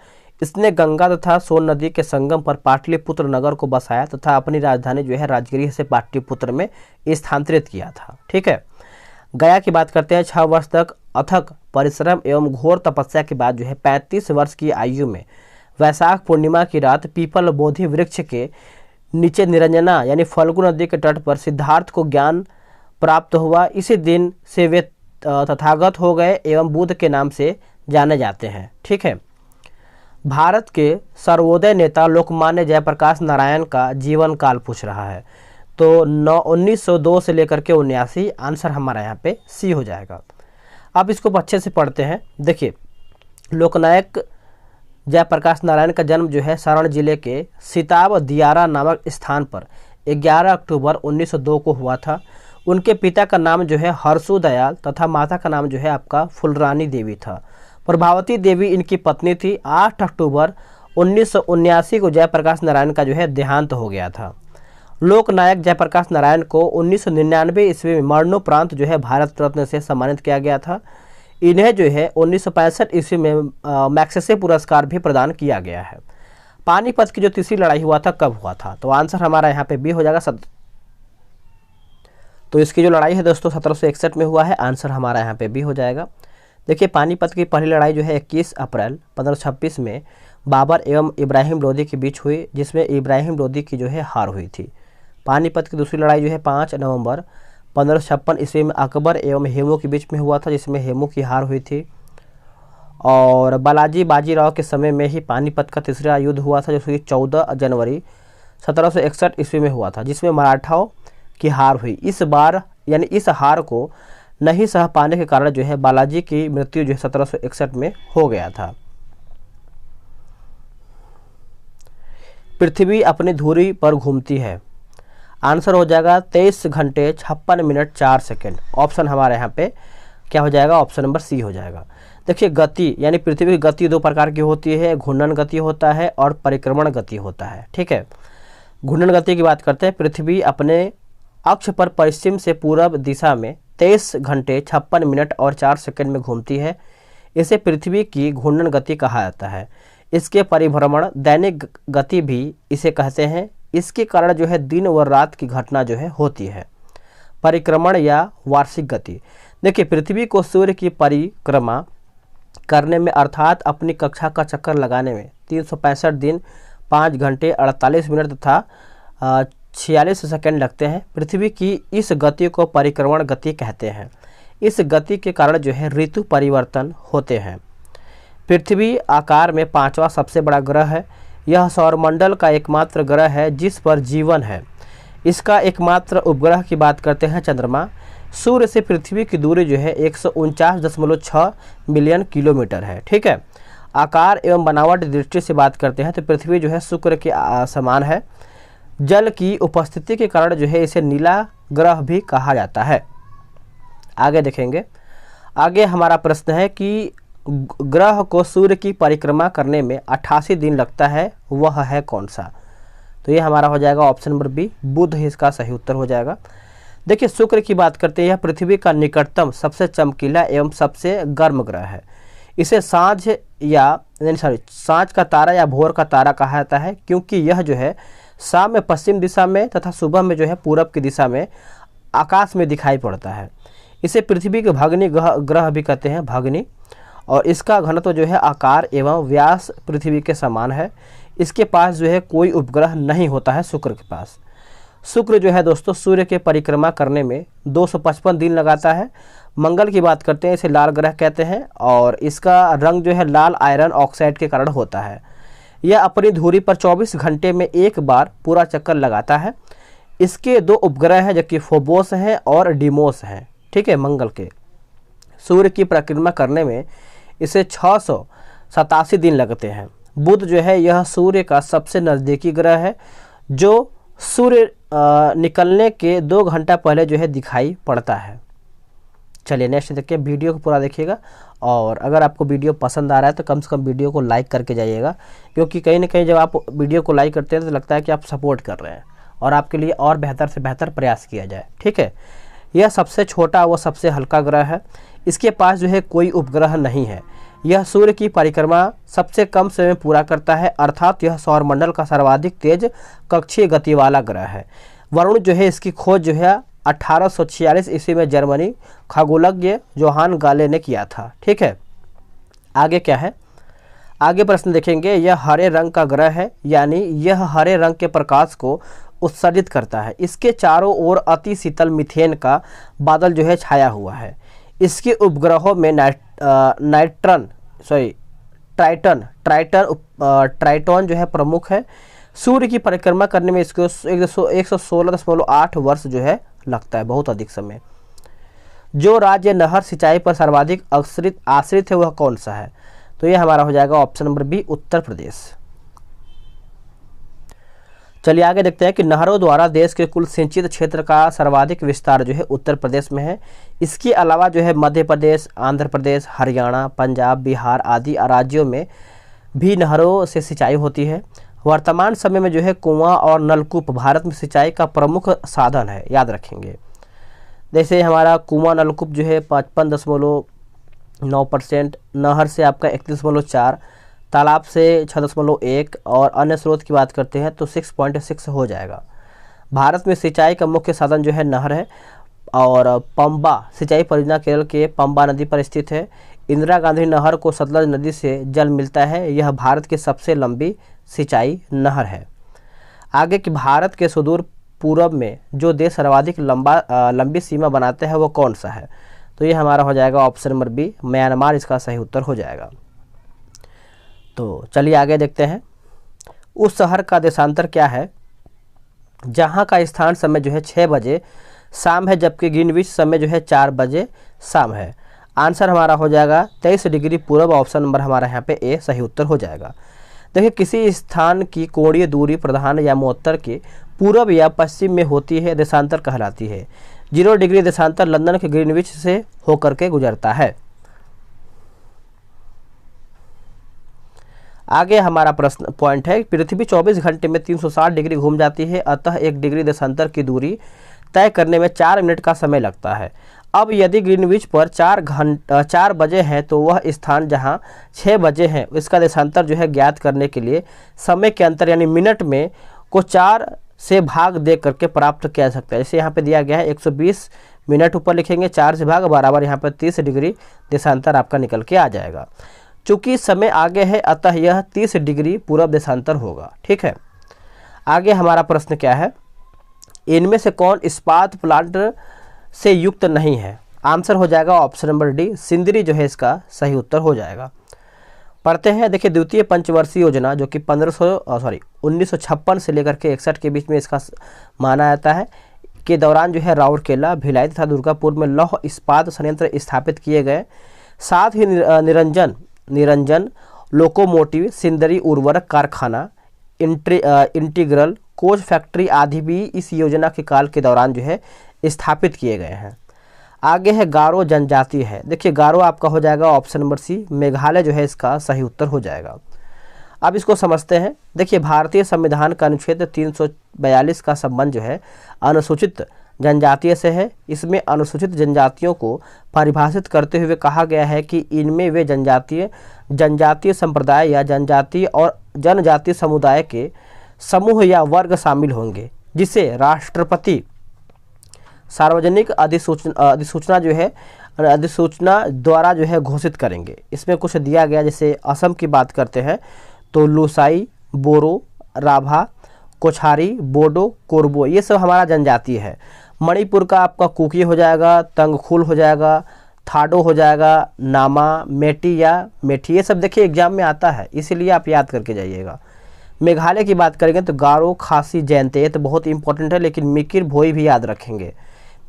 इसने गंगा तथा सोन नदी के संगम पर पाटलिपुत्र नगर को बसाया तथा अपनी राजधानी जो है राजगिरी से पाटलिपुत्र में स्थानांतरित किया था। ठीक है। गया की बात करते हैं। 6 वर्ष तक अथक परिश्रम एवं घोर तपस्या के बाद जो है 35 वर्ष की आयु में वैशाख पूर्णिमा की रात पीपल बोधि वृक्ष के नीचे निरंजना यानी फल्गु नदी के तट पर सिद्धार्थ को ज्ञान प्राप्त हुआ। इसी दिन से वे तथागत हो गए एवं बुद्ध के नाम से जाने जाते हैं। ठीक है। भारत के सर्वोदय नेता लोकमान्य जयप्रकाश नारायण का जीवन काल पूछ रहा है, तो 1902 से लेकर के 79। आंसर हमारा यहाँ पे सी हो जाएगा। अब इसको अच्छे से पढ़ते हैं। देखिए, लोकनायक जयप्रकाश नारायण का जन्म जो है सारण जिले के सिताब दियारा नामक स्थान पर 11 अक्टूबर 1902 को हुआ था। उनके पिता का नाम जो है हर्षु दयाल तथा माता का नाम जो है आपका फुलरानी देवी था। प्रभावती देवी इनकी पत्नी थी। 8 अक्टूबर 1979 को जयप्रकाश नारायण का जो है देहांत हो गया था। लोकनायक जयप्रकाश नारायण को 1999 ईस्वी में मरणोपरांत जो है भारत रत्न से सम्मानित किया गया था। इन्हें जो है 1965 ईस्वी में मैग्सेसे पुरस्कार भी प्रदान किया गया है। पानीपत की जो तीसरी लड़ाई हुआ था कब हुआ था? तो आंसर हमारा यहाँ पे बी हो जाएगा। तो इसकी जो लड़ाई है दोस्तों 1761 में हुआ है। आंसर हमारा यहाँ पे बी हो जाएगा। देखिए पानीपत की पहली लड़ाई जो है 21 अप्रैल 1526 में बाबर एवं इब्राहिम लोदी के बीच हुई, जिसमें इब्राहिम लोदी की जो है हार हुई थी। पानीपत की दूसरी लड़ाई जो है 5 नवंबर 1556 ईस्वी में अकबर एवं हेमू के बीच में हुआ था, जिसमें हेमू की हार हुई थी। और बालाजी बाजीराव के समय में ही पानीपत का तीसरा युद्ध हुआ था, जो कि 14 जनवरी 1761 ईस्वी में हुआ था, जिसमें मराठाओं की हार हुई। इस बार यानी इस हार को नहीं सह पाने के कारण जो है बालाजी की मृत्यु जो है 1761 में हो गया था। पृथ्वी अपनी धुरी पर घूमती है। आंसर हो जाएगा 23 घंटे 56 मिनट 4 सेकेंड। ऑप्शन हमारे यहाँ पे क्या हो जाएगा? ऑप्शन नंबर सी हो जाएगा। देखिए गति यानी पृथ्वी की गति दो प्रकार की होती है, घूर्णन गति होता है और परिक्रमण गति होता है। ठीक है, घूर्णन गति की बात करते हैं। पृथ्वी अपने अक्ष पर पश्चिम से पूर्व दिशा में 23 घंटे 56 मिनट और 4 सेकंड में घूमती है। इसे पृथ्वी की घूर्णन गति कहा जाता है। इसके परिभ्रमण दैनिक गति भी इसे कहते हैं। इसके कारण जो है दिन व रात की घटना जो है होती है। परिक्रमण या वार्षिक गति, देखिए पृथ्वी को सूर्य की परिक्रमा करने में अर्थात अपनी कक्षा का चक्कर लगाने में 365 दिन 5 घंटे 48 मिनट तथा 46 सेकंड लगते हैं। पृथ्वी की इस गति को परिक्रमण गति कहते हैं। इस गति के कारण जो है ऋतु परिवर्तन होते हैं। पृथ्वी आकार में 5वां सबसे बड़ा ग्रह है। यह सौरमंडल का एकमात्र ग्रह है जिस पर जीवन है। इसका एकमात्र उपग्रह की बात करते हैं चंद्रमा। सूर्य से पृथ्वी की दूरी जो है 149.6 मिलियन किलोमीटर है। ठीक है, आकार एवं बनावट दृष्टि से बात करते हैं तो पृथ्वी जो है शुक्र के समान है। जल की उपस्थिति के कारण जो है इसे नीला ग्रह भी कहा जाता है। आगे देखेंगे, आगे हमारा प्रश्न है कि ग्रह को सूर्य की परिक्रमा करने में 88 दिन लगता है, वह है कौन सा? तो ये हमारा हो जाएगा ऑप्शन नंबर बी, बुध ही इसका सही उत्तर हो जाएगा। देखिए शुक्र की बात करते हैं, यह पृथ्वी का निकटतम सबसे चमकीला एवं सबसे गर्म ग्रह है। इसे सांझ का तारा या भोर का तारा कहा जाता है, क्योंकि यह जो है शाम में पश्चिम दिशा में तथा सुबह में जो है पूरब की दिशा में आकाश में दिखाई पड़ता है। इसे पृथ्वी के भग्नी ग्रह भी कहते हैं, भग्नी। और इसका घनत्व जो है आकार एवं व्यास पृथ्वी के समान है। इसके पास जो है कोई उपग्रह नहीं होता है शुक्र के पास। शुक्र जो है दोस्तों सूर्य के परिक्रमा करने में 255 दिन लगाता है। मंगल की बात करते हैं, इसे लाल ग्रह कहते हैं और इसका रंग जो है लाल आयरन ऑक्साइड के कारण होता है। यह अपनी धुरी पर 24 घंटे में एक बार पूरा चक्कर लगाता है। इसके 2 उपग्रह हैं, जबकि फोबोस हैं और डिमोस हैं। ठीक है, मंगल के। सूर्य की परिक्रमा करने में इसे 687 दिन लगते हैं। बुध जो है यह सूर्य का सबसे नज़दीकी ग्रह है, जो सूर्य निकलने के 2 घंटा पहले जो है दिखाई पड़ता है। चलिए नेक्स्ट देखिए, वीडियो को पूरा देखिएगा और अगर आपको वीडियो पसंद आ रहा है तो कम से कम वीडियो को लाइक करके जाइएगा, क्योंकि कहीं ना कहीं जब आप वीडियो को लाइक करते हैं तो लगता है कि आप सपोर्ट कर रहे हैं और आपके लिए और बेहतर से बेहतर प्रयास किया जाए। ठीक है, यह सबसे छोटा व सबसे हल्का ग्रह है। इसके पास जो है कोई उपग्रह नहीं है। यह सूर्य की परिक्रमा सबसे कम समय में पूरा करता है, अर्थात यह सौरमंडल का सर्वाधिक तेज कक्षीय गति वाला ग्रह है। वरुण जो है इसकी खोज जो है 1846 ईस्वी में जर्मनी खगोलज्ञ जोहान गाले ने किया था। ठीक है, आगे क्या है, आगे प्रश्न देखेंगे। यह हरे रंग का ग्रह है, यानी यह हरे रंग के प्रकाश को उत्सर्जित करता है। इसके चारों ओर अति शीतल मीथेन का बादल जो है छाया हुआ है। इसके उपग्रहों में ट्राइटन जो है प्रमुख है। सूर्य की परिक्रमा करने में इसको 116.8 वर्ष जो है लगता है, बहुत अधिक समय। जो राज्य नहर सिंचाई पर सर्वाधिक आश्रित है वह कौन सा है? तो यह हमारा हो जाएगा option number B, Uttar Pradesh. चलिए आगे देखते हैं कि नहरों द्वारा देश के कुल सिंचित क्षेत्र का सर्वाधिक विस्तार जो है उत्तर प्रदेश में है। इसके अलावा जो है मध्य प्रदेश, आंध्र प्रदेश, हरियाणा, पंजाब, बिहार आदि राज्यों में भी नहरों से सिंचाई होती है। वर्तमान समय में जो है कुआं और नलकूप भारत में सिंचाई का प्रमुख साधन है, याद रखेंगे। जैसे हमारा कुआं नलकूप जो है 55.9%, नहर से आपका 31.4%, तालाब से 6.1% और अन्य स्रोत की बात करते हैं तो 6.6 हो जाएगा। भारत में सिंचाई का मुख्य साधन जो है नहर है और पंबा सिंचाई परियोजना केरल के पंबा नदी पर स्थित है। इंदिरा गांधी नहर को सतलज नदी से जल मिलता है। यह भारत की सबसे लंबी सिंचाई नहर है। आगे कि भारत के सुदूर पूर्व में जो देश सर्वाधिक लंबी सीमा बनाते हैं वो कौन सा है? तो ये हमारा हो जाएगा ऑप्शन नंबर बी, म्यांमार इसका सही उत्तर हो जाएगा। तो चलिए आगे देखते हैं। उस शहर का देशांतर क्या है जहां का स्थान समय जो है 6 बजे शाम है, जबकि ग्रीनविच समय जो है 4 बजे शाम है? आंसर हमारा हो जाएगा 23 डिग्री पूर्व, ऑप्शन नंबर हमारा यहाँ पे ए सही उत्तर हो जाएगा। देखिए किसी स्थान की कोणीय दूरी प्रधान या मोत्तर के पूर्व या पश्चिम में होती है, देशांतर कहलाती है। 0 डिग्री देशांतर लंदन के ग्रीनविच से होकर के गुजरता है। आगे हमारा प्रश्न पॉइंट है, पृथ्वी 24 घंटे में 360 डिग्री घूम जाती है, अतः 1 डिग्री देशांतर की दूरी तय करने में 4 मिनट का समय लगता है। अब यदि ग्रीनविच पर 4 बजे हैं तो वह स्थान जहां 6 बजे हैं इसका देशांतर जो है ज्ञात करने के लिए समय के अंतर यानी मिनट में को 4 से भाग दे करके प्राप्त किया जा सकता है। जैसे यहाँ पे दिया गया है 120 मिनट, ऊपर लिखेंगे 4 से भाग बराबर यहाँ पर 30 डिग्री देशांतर आपका निकल के आ जाएगा। चूंकि समय आगे है अतः यह 30 डिग्री पूर्व देशांतर होगा। ठीक है, आगे हमारा प्रश्न क्या है, इनमें से कौन इस्पात प्लांट से युक्त नहीं है? आंसर हो जाएगा ऑप्शन नंबर डी, सिंदरी जो है इसका सही उत्तर हो जाएगा। पढ़ते हैं, देखिए द्वितीय पंचवर्षीय योजना जो कि 1956 से लेकर के 61 के बीच में इसका माना जाता है के दौरान जो है राउरकेला, भिलाई तथा दुर्गापुर में लौह इस्पात संयंत्र स्थापित किए गए। साथ ही निरंजन लोकोमोटिव, सिंदरी उर्वरक कारखाना, इंटीग्रल कोच फैक्ट्री आदि भी इस योजना के काल के दौरान जो है स्थापित किए गए हैं। आगे है गारो जनजाति है। देखिए गारो आपका हो जाएगा ऑप्शन नंबर सी, मेघालय जो है इसका सही उत्तर हो जाएगा। अब इसको समझते हैं। देखिए भारतीय संविधान का अनुच्छेद 342 का संबंध जो है अनुसूचित जनजातीय से है। इसमें अनुसूचित जनजातियों को परिभाषित करते हुए कहा गया है कि इनमें वे जनजातीय संप्रदाय या जनजातीय और जनजातीय समुदाय के समूह या वर्ग शामिल होंगे, जिसे राष्ट्रपति सार्वजनिक अधिसूचना जो है अधिसूचना द्वारा जो है घोषित करेंगे। इसमें कुछ दिया गया, जैसे असम की बात करते हैं तो लूसाई, बोरो, राभा, कोछारी, बोडो, कोरबो ये सब हमारा जनजातीय है। मणिपुर का आपका कुकी हो जाएगा, तंगखुल हो जाएगा, थाडो हो जाएगा, नामा, मेटी या मेठी, ये सब देखिए एग्जाम में आता है, इसीलिए आप याद करके जाइएगा। मेघालय की बात करेंगे तो गारो, खासी, जैंते, ये तो बहुत इंपॉर्टेंट है, लेकिन मिकिर, भोई भी याद रखेंगे।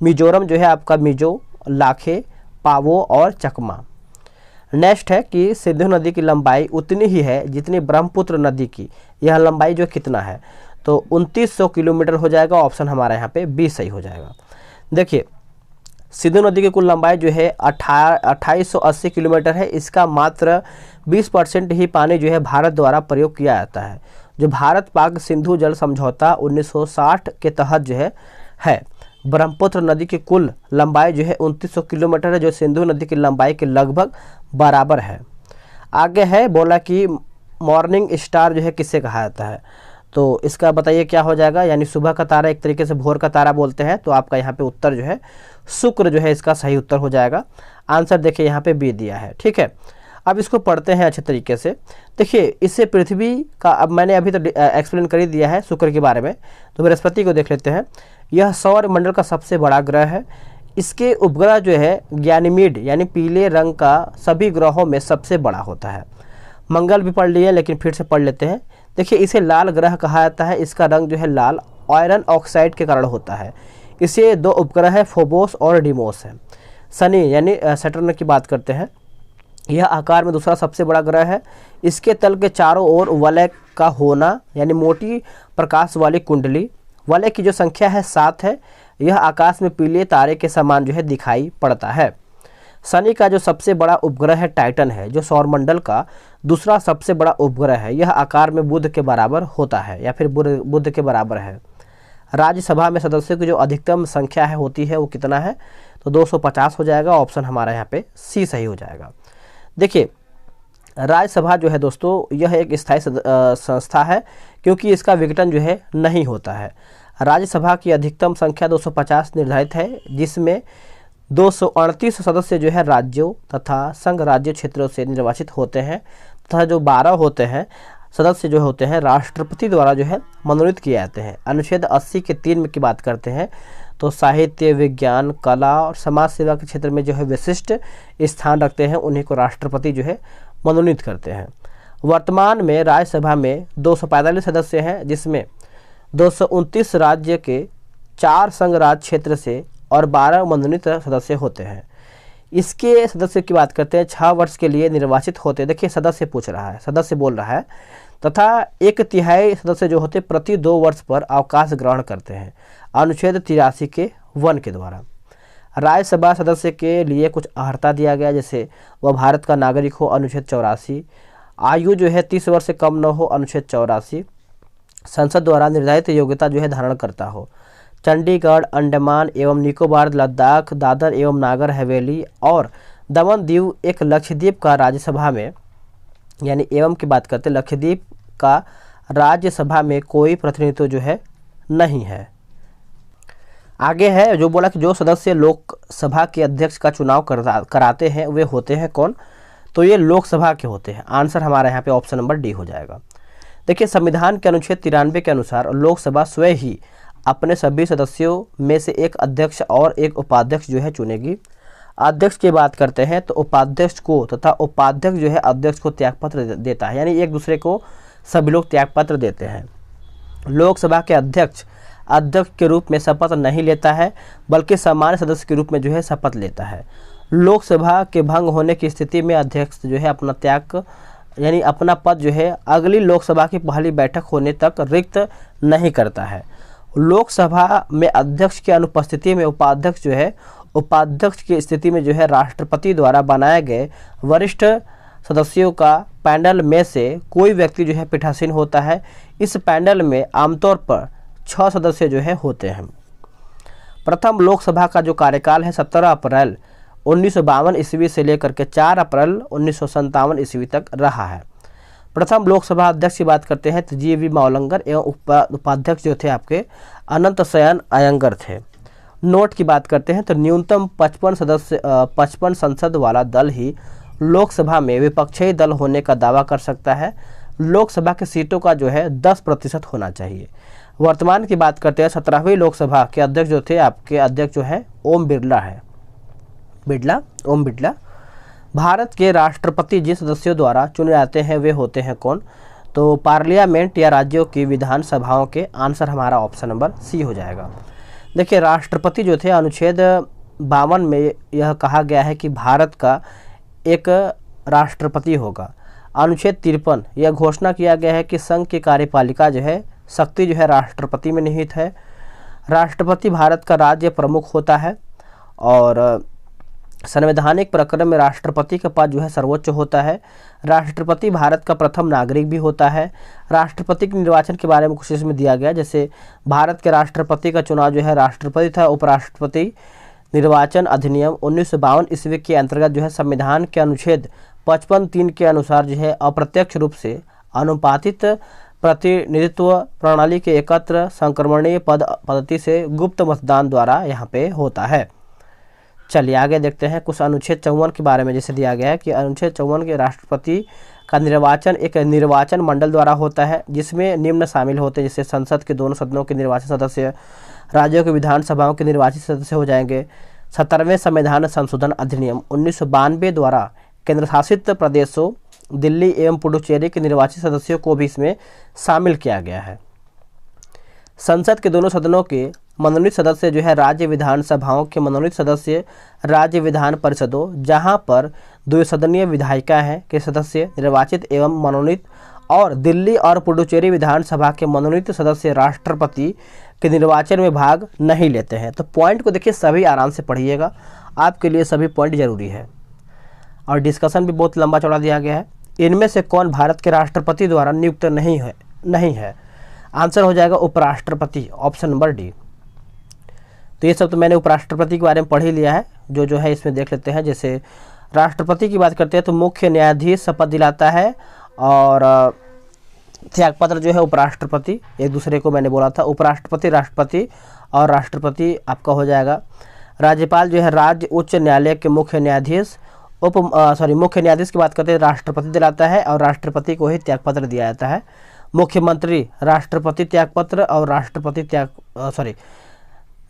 मिजोरम जो है आपका मिजो, लाखे, पावो और चकमा। नेक्स्ट है कि सिंधु नदी की लंबाई उतनी ही है जितनी ब्रह्मपुत्र नदी की, यह लंबाई जो कितना है तो 2900 किलोमीटर हो जाएगा। ऑप्शन हमारा यहाँ पे बी सही हो जाएगा। देखिए सिंधु नदी की कुल लंबाई जो है 2880 किलोमीटर है। इसका मात्र 20% ही पानी जो है भारत द्वारा प्रयोग किया जाता है। जो भारत पाक सिंधु जल समझौता 1960 के तहत जो है ब्रह्मपुत्र नदी की कुल लंबाई जो है 2900 किलोमीटर है, जो सिंधु नदी की लंबाई के लगभग बराबर है। आगे है बोला कि मॉर्निंग स्टार जो है किससे कहा जाता है, तो इसका बताइए क्या हो जाएगा, यानी सुबह का तारा, एक तरीके से भोर का तारा बोलते हैं। तो आपका यहाँ पे उत्तर जो है शुक्र जो है इसका सही उत्तर हो जाएगा। आंसर देखिए यहाँ पे बी दिया है। ठीक है, अब इसको पढ़ते हैं अच्छे तरीके से। देखिए इससे पृथ्वी का, अब मैंने अभी तो एक्सप्लेन कर ही दिया है शुक्र के बारे में, तो बृहस्पति को देख लेते हैं। यह सौर मंडल का सबसे बड़ा ग्रह है। इसके उपग्रह जो है गैनीमीड यानी पीले रंग का सभी ग्रहों में सबसे बड़ा होता है। मंगल भी पढ़ लिए लेकिन फिर से पढ़ लेते हैं। देखिए इसे लाल ग्रह कहा जाता है। इसका रंग जो है लाल आयरन ऑक्साइड के कारण होता है। इसे 2 उपग्रह है, फोबोस और डिमोस है। शनि यानी सैटर्न की बात करते हैं, यह आकार में दूसरा सबसे बड़ा ग्रह है। इसके तल के चारों ओर वलय का होना यानी मोटी प्रकाश वाली कुंडली। वलय की जो संख्या है 7 है। यह आकाश में पीले तारे के समान जो है दिखाई पड़ता है। शनि का जो सबसे बड़ा उपग्रह है टाइटन है, जो सौरमंडल का दूसरा सबसे बड़ा उपग्रह है। यह आकार में बुध के बराबर होता है या फिर बुध के बराबर है। राज्यसभा में सदस्यों की जो अधिकतम संख्या है होती है वो कितना है, तो 250 हो जाएगा। ऑप्शन हमारा यहाँ पे सी सही हो जाएगा। देखिए राज्यसभा जो है दोस्तों यह एक स्थायी संस्था है, क्योंकि इसका विघटन जो है नहीं होता है। राज्यसभा की अधिकतम संख्या 250 निर्धारित है, जिसमें 238 सदस्य जो है राज्यों तथा संघ राज्य क्षेत्रों से निर्वाचित होते हैं तथा जो 12 होते हैं सदस्य जो होते हैं राष्ट्रपति द्वारा जो है मनोनीत किए जाते हैं। अनुच्छेद 80 के 3 में की बात करते हैं तो साहित्य, विज्ञान, कला और समाज सेवा के क्षेत्र में जो है विशिष्ट स्थान रखते हैं, उन्हीं को राष्ट्रपति जो है मनोनीत करते हैं। वर्तमान में राज्यसभा में 245 सदस्य हैं, जिसमें 229 राज्य के 4 संघ राज्य क्षेत्र से और 12 मनोनीत सदस्य होते हैं। इसके सदस्य की बात करते हैं 6 वर्ष के लिए निर्वाचित होते हैं। देखिए सदस्य पूछ रहा है, सदस्य बोल रहा है, तथा 1/3 सदस्य जो होते प्रति 2 वर्ष पर अवकाश ग्रहण करते हैं, अनुच्छेद 83 के 1 के द्वारा। राज्यसभा सदस्य के लिए कुछ अर्हता दिया गया, जैसे वह भारत का नागरिक हो, अनुच्छेद 84, आयु जो है 30 वर्ष से कम न हो, अनुच्छेद 84, संसद द्वारा निर्धारित योग्यता जो है धारण करता हो, चंडीगढ़, अंडमान एवं निकोबार, लद्दाख, दादर एवं नागर हवेली और दमन दीव एक लक्षद्वीप का राज्यसभा में यानी एवं की बात करते हैं, लक्षद्वीप का राज्यसभा में कोई प्रतिनिधित्व जो है नहीं है। आगे है जो बोला कि जो सदस्य लोकसभा के अध्यक्ष का चुनाव कराते हैं वे होते हैं कौन, तो ये लोकसभा के होते हैं। आंसर हमारा यहाँ पे ऑप्शन नंबर डी हो जाएगा। देखिए संविधान के अनुच्छेद 93 के अनुसार लोकसभा स्वयं ही अपने सभी सदस्यों में से एक अध्यक्ष और एक उपाध्यक्ष जो है चुनेगी। अध्यक्ष की बात करते हैं तो उपाध्यक्ष को तथा उपाध्यक्ष जो है अध्यक्ष को त्यागपत्र देता है, यानी एक दूसरे को सभी लोग त्यागपत्र देते हैं। लोकसभा के अध्यक्ष के रूप में शपथ नहीं लेता है, बल्कि सामान्य सदस्य के रूप में जो है शपथ लेता है। लोकसभा के भंग होने की स्थिति में अध्यक्ष जो है अपना त्याग यानी अपना पद जो है अगली लोकसभा की पहली बैठक होने तक रिक्त नहीं करता है। लोकसभा में अध्यक्ष की अनुपस्थिति में उपाध्यक्ष जो है उपाध्यक्ष की स्थिति में जो है राष्ट्रपति द्वारा बनाए गए वरिष्ठ सदस्यों का पैनल में से कोई व्यक्ति जो है पीठासीन होता है। इस पैनल में आमतौर पर 6 सदस्य जो है होते हैं। प्रथम लोकसभा का जो कार्यकाल है 17 अप्रैल 1952 ईस्वी से लेकर के 4 अप्रैल 1957 ईस्वी तक रहा है। प्रथम लोकसभा अध्यक्ष की बात करते हैं तो जी.वी. मावलंकर एवं उपाध्यक्ष जो थे आपके अनंत शयन अयंगर थे। नोट की बात करते हैं तो न्यूनतम 55 संसद वाला दल ही लोकसभा में विपक्षी दल होने का दावा कर सकता है। लोकसभा की सीटों का जो है 10% होना चाहिए। वर्तमान की बात करते हैं 17वीं लोकसभा के अध्यक्ष जो थे आपके अध्यक्ष जो है ओम बिरला है, ओम बिरला। भारत के राष्ट्रपति जिन सदस्यों द्वारा चुने जाते हैं वे होते हैं कौन, तो पार्लियामेंट या राज्यों की विधानसभाओं के। आंसर हमारा ऑप्शन नंबर सी हो जाएगा। देखिए राष्ट्रपति जो थे अनुच्छेद 52 में यह कहा गया है कि भारत का एक राष्ट्रपति होगा। अनुच्छेद 53 यह घोषणा किया गया है कि संघ की कार्यपालिका जो है शक्ति जो है राष्ट्रपति में निहित है। राष्ट्रपति भारत का राज्य प्रमुख होता है और संवैधानिक प्रकरण में राष्ट्रपति का पद जो है सर्वोच्च होता है। राष्ट्रपति भारत का प्रथम नागरिक भी होता है। राष्ट्रपति के निर्वाचन के बारे में कुछ इसमें दिया गया, जैसे भारत के राष्ट्रपति का चुनाव जो है राष्ट्रपति तथा उपराष्ट्रपति निर्वाचन अधिनियम 1952 ईस्वी के अंतर्गत जो है संविधान के अनुच्छेद 55(3) के अनुसार जो है अप्रत्यक्ष रूप से अनुपातित प्रतिनिधित्व प्रणाली के एकत्र संक्रमणीय पद्धति से गुप्त मतदान द्वारा यहाँ पे होता है। चलिए आगे देखते हैं कुछ अनुच्छेद 54 के बारे में। जैसे दिया गया है कि अनुच्छेद 54 के राष्ट्रपति का निर्वाचन एक निर्वाचन मंडल द्वारा होता है, जिसमें निम्न शामिल होते हैं, जैसे संसद के दोनों सदनों के निर्वाचित सदस्य, राज्यों की विधानसभाओं के निर्वाचित सदस्य हो जाएंगे। 17वें संविधान संशोधन अधिनियम 1992 द्वारा केंद्र शासित प्रदेशों दिल्ली एवं पुडुचेरी के निर्वाचित सदस्यों को भी इसमें शामिल किया गया है। संसद के दोनों सदनों के मनोनीत सदस्य जो है राज्य विधानसभाओं के मनोनीत सदस्य राज्य विधान परिषदों, जहां पर द्विसदनीय विधायिका है के सदस्य निर्वाचित एवं मनोनीत और दिल्ली और पुडुचेरी विधानसभा के मनोनीत सदस्य राष्ट्रपति के निर्वाचन में भाग नहीं लेते हैं। तो पॉइंट को देखिए, सभी आराम से पढ़िएगा, आपके लिए सभी पॉइंट जरूरी है और डिस्कशन भी बहुत लंबा चौड़ा दिया गया है। इनमें से कौन भारत के राष्ट्रपति द्वारा नियुक्त नहीं है? आंसर हो जाएगा उपराष्ट्रपति, ऑप्शन नंबर डी। तो ये सब तो मैंने उपराष्ट्रपति के बारे में पढ़ ही लिया है। जो है इसमें देख लेते हैं। जैसे राष्ट्रपति की बात करते हैं तो मुख्य न्यायाधीश शपथ दिलाता है और त्यागपत्र जो है उपराष्ट्रपति, एक दूसरे को मैंने बोला था, उपराष्ट्रपति, राष्ट्रपति और राष्ट्रपति आपका हो जाएगा। राज्यपाल जो है राज्य उच्च न्यायालय के मुख्य न्यायाधीश मुख्य न्यायाधीश की बात करते हैं राष्ट्रपति दिलाता है और राष्ट्रपति को ही त्यागपत्र दिया जाता है। मुख्यमंत्री राष्ट्रपति त्यागपत्र और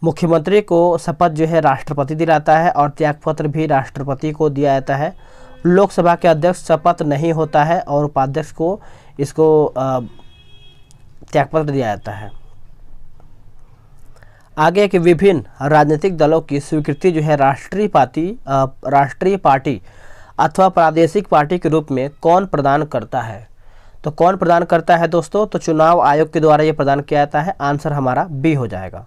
मुख्यमंत्री को शपथ जो है राष्ट्रपति दिलाता है और त्यागपत्र भी राष्ट्रपति को दिया जाता है। लोकसभा के अध्यक्ष शपथ नहीं होता है और उपाध्यक्ष को इसको त्यागपत्र दिया जाता है। आगे के विभिन्न राजनीतिक दलों की स्वीकृति जो है राष्ट्रीय पार्टी अथवा प्रादेशिक पार्टी के रूप में कौन प्रदान करता है? तो कौन प्रदान करता है दोस्तों? तो चुनाव आयोग के द्वारा ये प्रदान किया जाता है। आंसर हमारा बी हो जाएगा।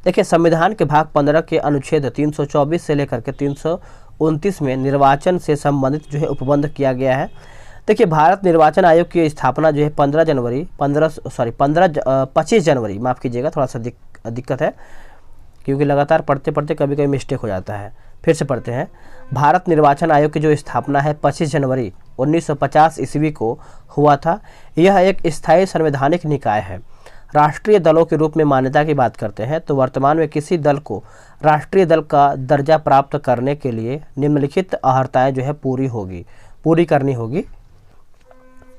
देखिए, संविधान के भाग 15 के अनुच्छेद 324 से लेकर के 329 में निर्वाचन से संबंधित जो है उपबंध किया गया है। देखिए, भारत निर्वाचन आयोग की स्थापना जो है 25 जनवरी, माफ़ कीजिएगा, थोड़ा सा दिक्कत है क्योंकि लगातार पढ़ते पढ़ते कभी कभी मिस्टेक हो जाता है। फिर से पढ़ते हैं। भारत निर्वाचन आयोग की जो स्थापना है 25 जनवरी 1950 ईस्वी को हुआ था। यह एक स्थायी संवैधानिक निकाय है। राष्ट्रीय दलों के रूप में मान्यता की बात करते हैं तो वर्तमान में किसी दल को राष्ट्रीय दल का दर्जा प्राप्त करने के लिए निम्नलिखित अर्हताएं जो है पूरी करनी होगी।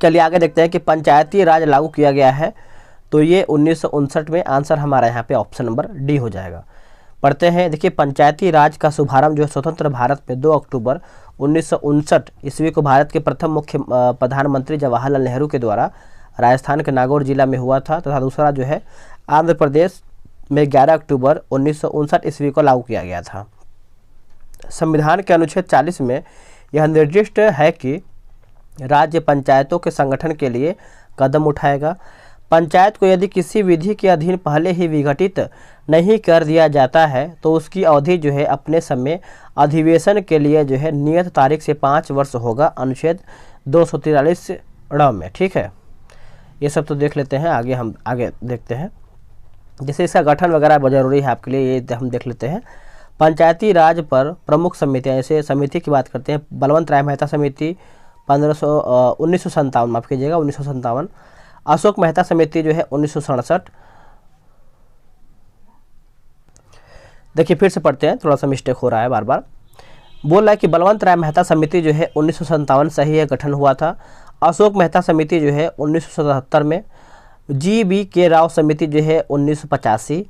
चलिए आगे देखते हैं कि पंचायती राज लागू किया गया है तो ये 1959 में। आंसर हमारा यहाँ पे ऑप्शन नंबर डी हो जाएगा। पढ़ते हैं। देखिए, पंचायती राज का शुभारंभ जो है स्वतंत्र भारत में 2 अक्टूबर 1959 ईस्वी को भारत के प्रथम मुख्य प्रधानमंत्री जवाहरलाल नेहरू के द्वारा राजस्थान के नागौर जिला में हुआ था तथा दूसरा जो है आंध्र प्रदेश में 11 अक्टूबर 1959 ईस्वी को लागू किया गया था। संविधान के अनुच्छेद 40 में यह निर्दिष्ट है कि राज्य पंचायतों के संगठन के लिए कदम उठाएगा। पंचायत को यदि किसी विधि के अधीन पहले ही विघटित नहीं कर दिया जाता है तो उसकी अवधि जो है अपने समय अधिवेशन के लिए जो है नियत तारीख से 5 वर्ष होगा, अनुच्छेद 243 में। ठीक है, ये सब तो देख लेते हैं। हम आगे देखते हैं। जैसे इसका गठन वगैरह बहुत जरूरी है आपके लिए, ये हम देख लेते हैं। पंचायती राज पर प्रमुख समितियाँ, जैसे समिति की बात करते हैं, बलवंत राय मेहता समिति 1957, माफ़ कीजिएगा 1957। अशोक मेहता समिति जो है 1967। देखिए फिर से पढ़ते हैं, थोड़ा सा मिस्टेक हो रहा है बार बार। बोल रहा है कि बलवंत राय मेहता समिति जो है 1957 सही है, गठन हुआ था। अशोक मेहता समिति जो है 1977 में। जी.बी. के राव समिति जो है 1985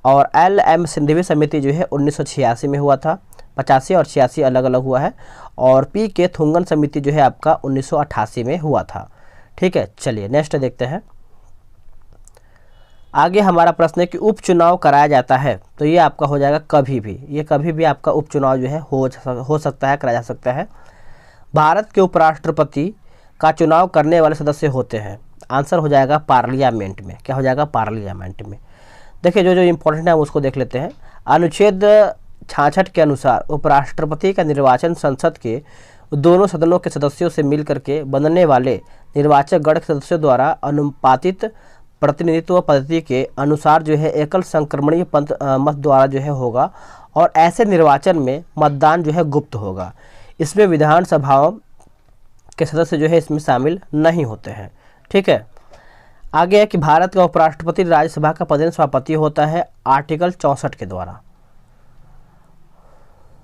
और L.M. सिंघवी समिति जो है 1986 में हुआ था। 85 और 86 अलग अलग हुआ है। और P.K. थुंगन समिति जो है आपका 1988 में हुआ था। ठीक है, चलिए नेक्स्ट देखते हैं। आगे हमारा प्रश्न है कि उपचुनाव कराया जाता है तो ये आपका हो जाएगा कभी भी। ये कभी भी आपका उपचुनाव जो है हो सकता है, कराया जा सकता है। भारत के उपराष्ट्रपति का चुनाव करने वाले सदस्य होते हैं। आंसर हो जाएगा पार्लियामेंट में। क्या हो जाएगा? पार्लियामेंट में। देखिए जो इम्पोर्टेंट है उसको देख लेते हैं। अनुच्छेद 66 के अनुसार उपराष्ट्रपति का निर्वाचन संसद के दोनों सदनों के सदस्यों से मिलकर के बनने वाले निर्वाचक गण के सदस्यों द्वारा अनुपातित प्रतिनिधित्व पद्धति के अनुसार जो है एकल संक्रमणीय मत द्वारा जो है होगा और ऐसे निर्वाचन में मतदान जो है गुप्त होगा। इसमें विधानसभाओं के सदस्य जो है इसमें शामिल नहीं होते हैं। ठीक है, आगे है कि भारत का उपराष्ट्रपति राज्यसभा का पदेन सभापति होता है आर्टिकल 64 के द्वारा।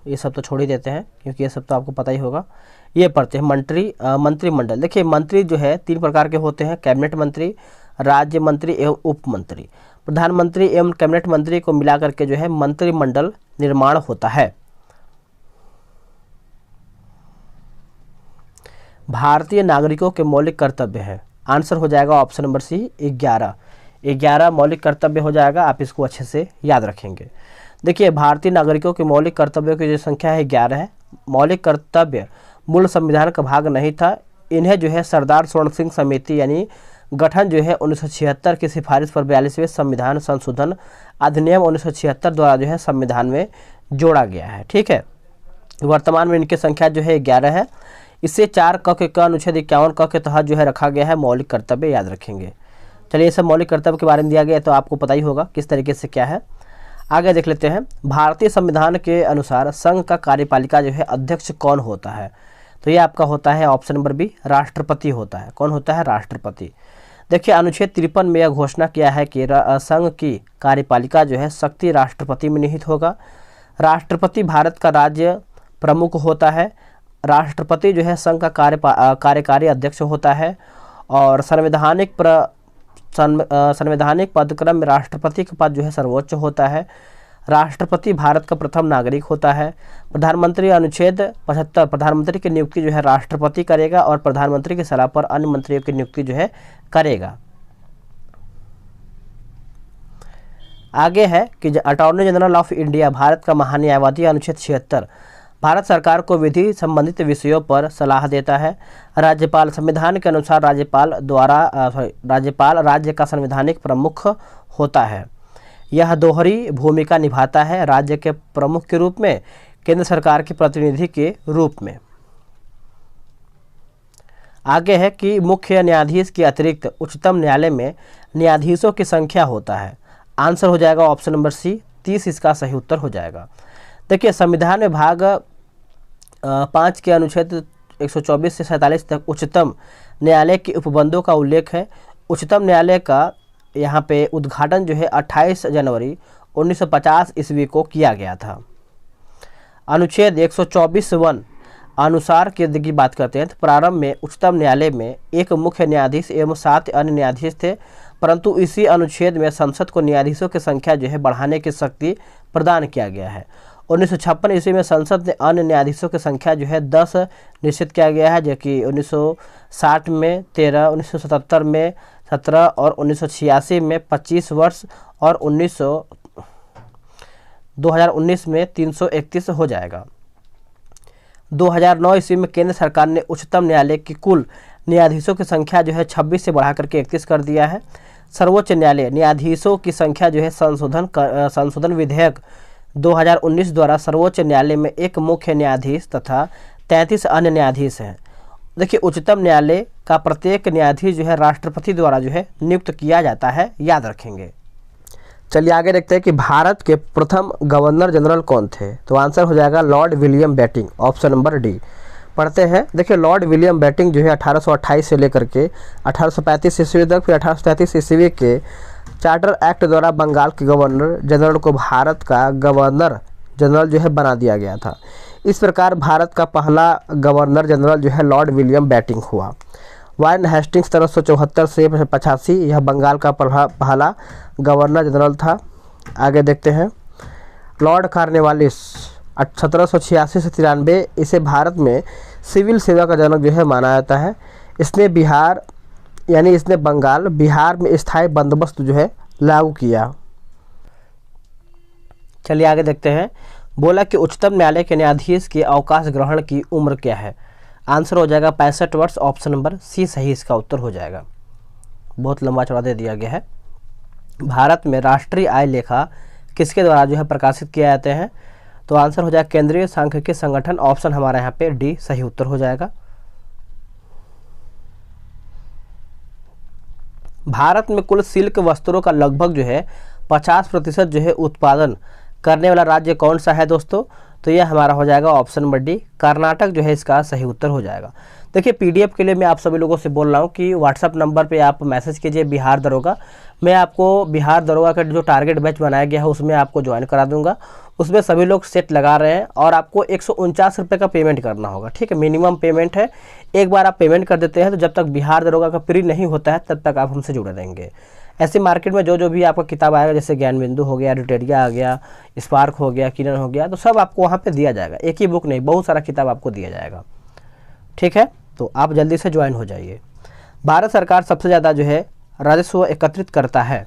ये सब तो छोड़ ही देते हैं क्योंकि ये सब तो आपको पता ही होगा। ये पढ़ते हैं मंत्रिमंडल। देखिए मंत्री जो है 3 प्रकार के होते हैं, कैबिनेट मंत्री, राज्य मंत्री एवं उप मंत्री। प्रधानमंत्री एवं कैबिनेट मंत्री को मिलाकर के जो है मंत्रिमंडल निर्माण होता है। भारतीय नागरिकों के मौलिक कर्तव्य है। आंसर हो जाएगा ऑप्शन नंबर सी 11 मौलिक कर्तव्य हो जाएगा। आप इसको अच्छे से याद रखेंगे। देखिए भारतीय नागरिकों के मौलिक कर्तव्यों की जो संख्या है 11 है। मौलिक कर्तव्य मूल संविधान का भाग नहीं था, इन्हें जो है सरदार स्वर्ण सिंह समिति यानी गठन जो है 1976 की सिफारिश पर 42वें संविधान संशोधन अधिनियम 1976 द्वारा जो है संविधान में जोड़ा गया है। ठीक है, वर्तमान में इनकी संख्या जो है 11 है। इसे 4 क के अनुच्छेद 51 क के तहत जो है रखा गया है। मौलिक कर्तव्य याद रखेंगे। चलिए, ये सब मौलिक कर्तव्य के बारे में दिया गया है तो आपको पता ही होगा किस तरीके से क्या है। आगे देख लेते हैं। भारतीय संविधान के अनुसार संघ का कार्यपालिका जो है अध्यक्ष कौन होता है? तो ये आपका होता है ऑप्शन नंबर बी, राष्ट्रपति होता है। कौन होता है? राष्ट्रपति। देखिए, अनुच्छेद 53 में यह घोषणा किया है कि संघ की कार्यपालिका जो है शक्ति राष्ट्रपति में निहित होगा। राष्ट्रपति भारत का राज्य प्रमुख होता है। राष्ट्रपति जो है संघ का कार्यकारी अध्यक्ष होता है और संवैधानिक पदक्रम में राष्ट्रपति का पद जो है सर्वोच्च होता है। राष्ट्रपति भारत का प्रथम नागरिक होता है। प्रधानमंत्री अनुच्छेद 75 प्रधानमंत्री की नियुक्ति जो है राष्ट्रपति करेगा और प्रधानमंत्री की सलाह पर अन्य मंत्रियों की नियुक्ति जो है करेगा। आगे है कि attorney general of India Bharat का महान्यायवादी अनुच्छेद 76 भारत सरकार को विधि संबंधित विषयों पर सलाह देता है। राज्यपाल संविधान के अनुसार राज्यपाल राज्य का संवैधानिक प्रमुख होता है। यह दोहरी भूमिका निभाता है, राज्य के प्रमुख के रूप में, केंद्र सरकार के प्रतिनिधि के रूप में। आगे है कि मुख्य न्यायाधीश के अतिरिक्त उच्चतम न्यायालय में न्यायाधीशों की संख्या होता है। आंसर हो जाएगा ऑप्शन नंबर सी, 30 इसका सही उत्तर हो जाएगा। देखिए, संविधान में भाग 5 के अनुच्छेद 124 से 47 तक उच्चतम न्यायालय के उपबंधों का उल्लेख है। उच्चतम न्यायालय का यहाँ पे उद्घाटन जो है 28 जनवरी 1950 ईस्वी को किया गया था। अनुच्छेद 124(1) अनुसार की बात करते हैं तो प्रारंभ में उच्चतम न्यायालय में एक मुख्य न्यायाधीश एवं 7 अन्य न्यायाधीश थे, परंतु इसी अनुच्छेद में संसद को न्यायाधीशों की संख्या जो है बढ़ाने की शक्ति प्रदान किया गया है। 1956 ईस्वी में संसद ने अन्य न्यायाधीशों की संख्या जो है 10 निश्चित किया गया है, जो कि 1960 में 13, 1977 में 17 और 1986 में 25 वर्ष और 2019 में 331 हो जाएगा। 2009 ईस्वी में केंद्र सरकार ने उच्चतम न्यायालय की कुल न्यायाधीशों की संख्या जो है 26 से बढ़ा करके 31 कर दिया है। सर्वोच्च न्यायालय न्यायाधीशों की संख्या जो है संशोधन विधेयक 2019 द्वारा सर्वोच्च न्यायालय में एक मुख्य न्यायाधीश तथा 33 अन्य न्यायाधीश हैं। देखिए, उच्चतम न्यायालय का प्रत्येक न्यायाधीश जो है राष्ट्रपति द्वारा जो है नियुक्त किया जाता है, याद रखेंगे। चलिए आगे देखते हैं कि भारत के प्रथम गवर्नर जनरल कौन थे। तो आंसर हो जाएगा Lord William Bentinck, option number D. पढ़ते हैं। देखिए, लॉर्ड विलियम बेटिंग जो है 1828 से लेकर के 1835 ईस्वी तक, फिर 1833 ईस्वी के चार्टर एक्ट द्वारा बंगाल के गवर्नर जनरल को भारत का गवर्नर जनरल जो है बना दिया गया था। इस प्रकार भारत का पहला गवर्नर जनरल जो है लॉर्ड विलियम बेटिंग हुआ। वारेन हेस्टिंग्स 1774 से 85 यह बंगाल का पहला गवर्नर जनरल था। आगे देखते हैं। लॉर्ड कॉर्नवालिस 1786 से 93 इसे भारत में सिविल सेवा का जनक जो है माना जाता है। इसने बिहार में स्थायी बंदोबस्त जो है लागू किया। चलिए आगे देखते हैं। बोला कि उच्चतम न्यायालय के न्यायाधीश के अवकाश ग्रहण की उम्र क्या है। आंसर हो जाएगा 65 वर्ष, ऑप्शन नंबर सी सही इसका उत्तर हो जाएगा। बहुत लंबा चौड़ा दे दिया गया है। भारत में राष्ट्रीय आय लेखा किसके द्वारा जो है प्रकाशित किए जाते हैं। तो आंसर हो जाएगा केंद्रीय सांख्यिकी संगठन, ऑप्शन हमारा यहाँ पे डी सही उत्तर हो जाएगा। भारत में कुल सिल्क वस्त्रों का लगभग जो है 50% जो है उत्पादन करने वाला राज्य कौन सा है दोस्तों। तो यह हमारा हो जाएगा ऑप्शन नंबर डी, कर्नाटक जो है इसका सही उत्तर हो जाएगा। देखिए, पीडीएफ के लिए मैं आप सभी लोगों से बोल रहा हूँ कि व्हाट्सअप नंबर पे आप मैसेज कीजिए बिहार दरोगा। मैं आपको बिहार दरोगा का जो टारगेट बैच बनाया गया है उसमें आपको ज्वाइन करा दूंगा। उसमें सभी लोग सेट लगा रहे हैं और आपको 149 रुपये का पेमेंट करना होगा। ठीक है, मिनिमम पेमेंट है। एक बार आप पेमेंट कर देते हैं तो जब तक बिहार दरोगा का प्री नहीं होता है तब तक आप हमसे जुड़े रहेंगे। ऐसे मार्केट में जो भी आपका किताब आएगा, जैसे ज्ञान बिंदु हो गया, रिटेरिया आ गया, स्पार्क हो गया, किरण हो गया, तो सब आपको वहाँ पे दिया जाएगा। एक ही बुक नहीं, बहुत सारा किताब आपको दिया जाएगा। ठीक है, तो आप जल्दी से ज्वाइन हो जाइए। भारत सरकार सबसे ज़्यादा जो है राजस्व एकत्रित करता है।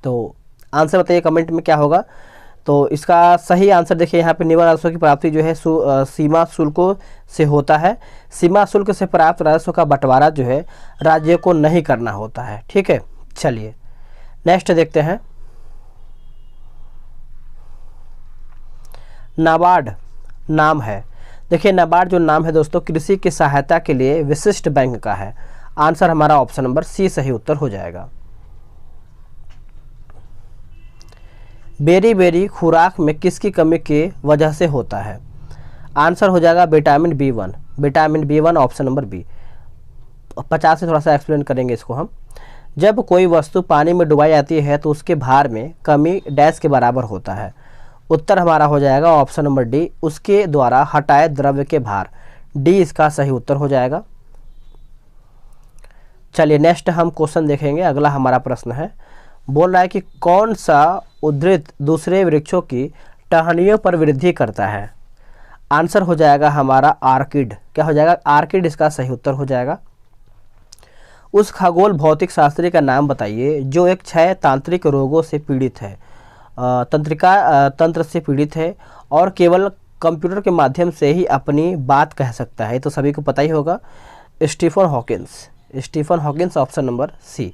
तो आंसर बताइए कमेंट में क्या होगा। तो इसका सही आंसर देखिए यहाँ पे निम्न राजस्व की प्राप्ति जो है सीमा शुल्कों से होता है। सीमा शुल्क से प्राप्त राजस्व का बंटवारा जो है राज्य को नहीं करना होता है। ठीक है, चलिए नेक्स्ट देखते हैं। नाबार्ड नाम है, देखिए नाबार्ड जो नाम है दोस्तों कृषि की सहायता के लिए विशिष्ट बैंक का है। आंसर हमारा ऑप्शन नंबर सी सही उत्तर हो जाएगा। बेरी बेरी खुराक में किसकी कमी की वजह से होता है? आंसर हो जाएगा vitamin B1। Vitamin B1 option number B. 50 से थोड़ा सा एक्सप्लेन करेंगे इसको हम। जब कोई वस्तु पानी में डुबाई जाती है तो उसके भार में कमी डैश के बराबर होता है। उत्तर हमारा हो जाएगा ऑप्शन नंबर डी, उसके द्वारा हटाए द्रव्य के भार। डी इसका सही उत्तर हो जाएगा। चलिए नेक्स्ट हम क्वेश्चन देखेंगे। अगला हमारा प्रश्न है, बोल रहा है कि कौन सा उद्भिद दूसरे वृक्षों की टहनियों पर वृद्धि करता है? आंसर हो जाएगा हमारा आर्किड। क्या हो जाएगा? आर्किड इसका सही उत्तर हो जाएगा। उस खगोल भौतिक शास्त्री का नाम बताइए जो एक क्षय तांत्रिक रोगों से पीड़ित है, तंत्रिका तंत्र से पीड़ित है और केवल कंप्यूटर के माध्यम से ही अपनी बात कह सकता है। तो सभी को पता ही होगा, Stephen Hawkins. Stephen Hawkins option number C.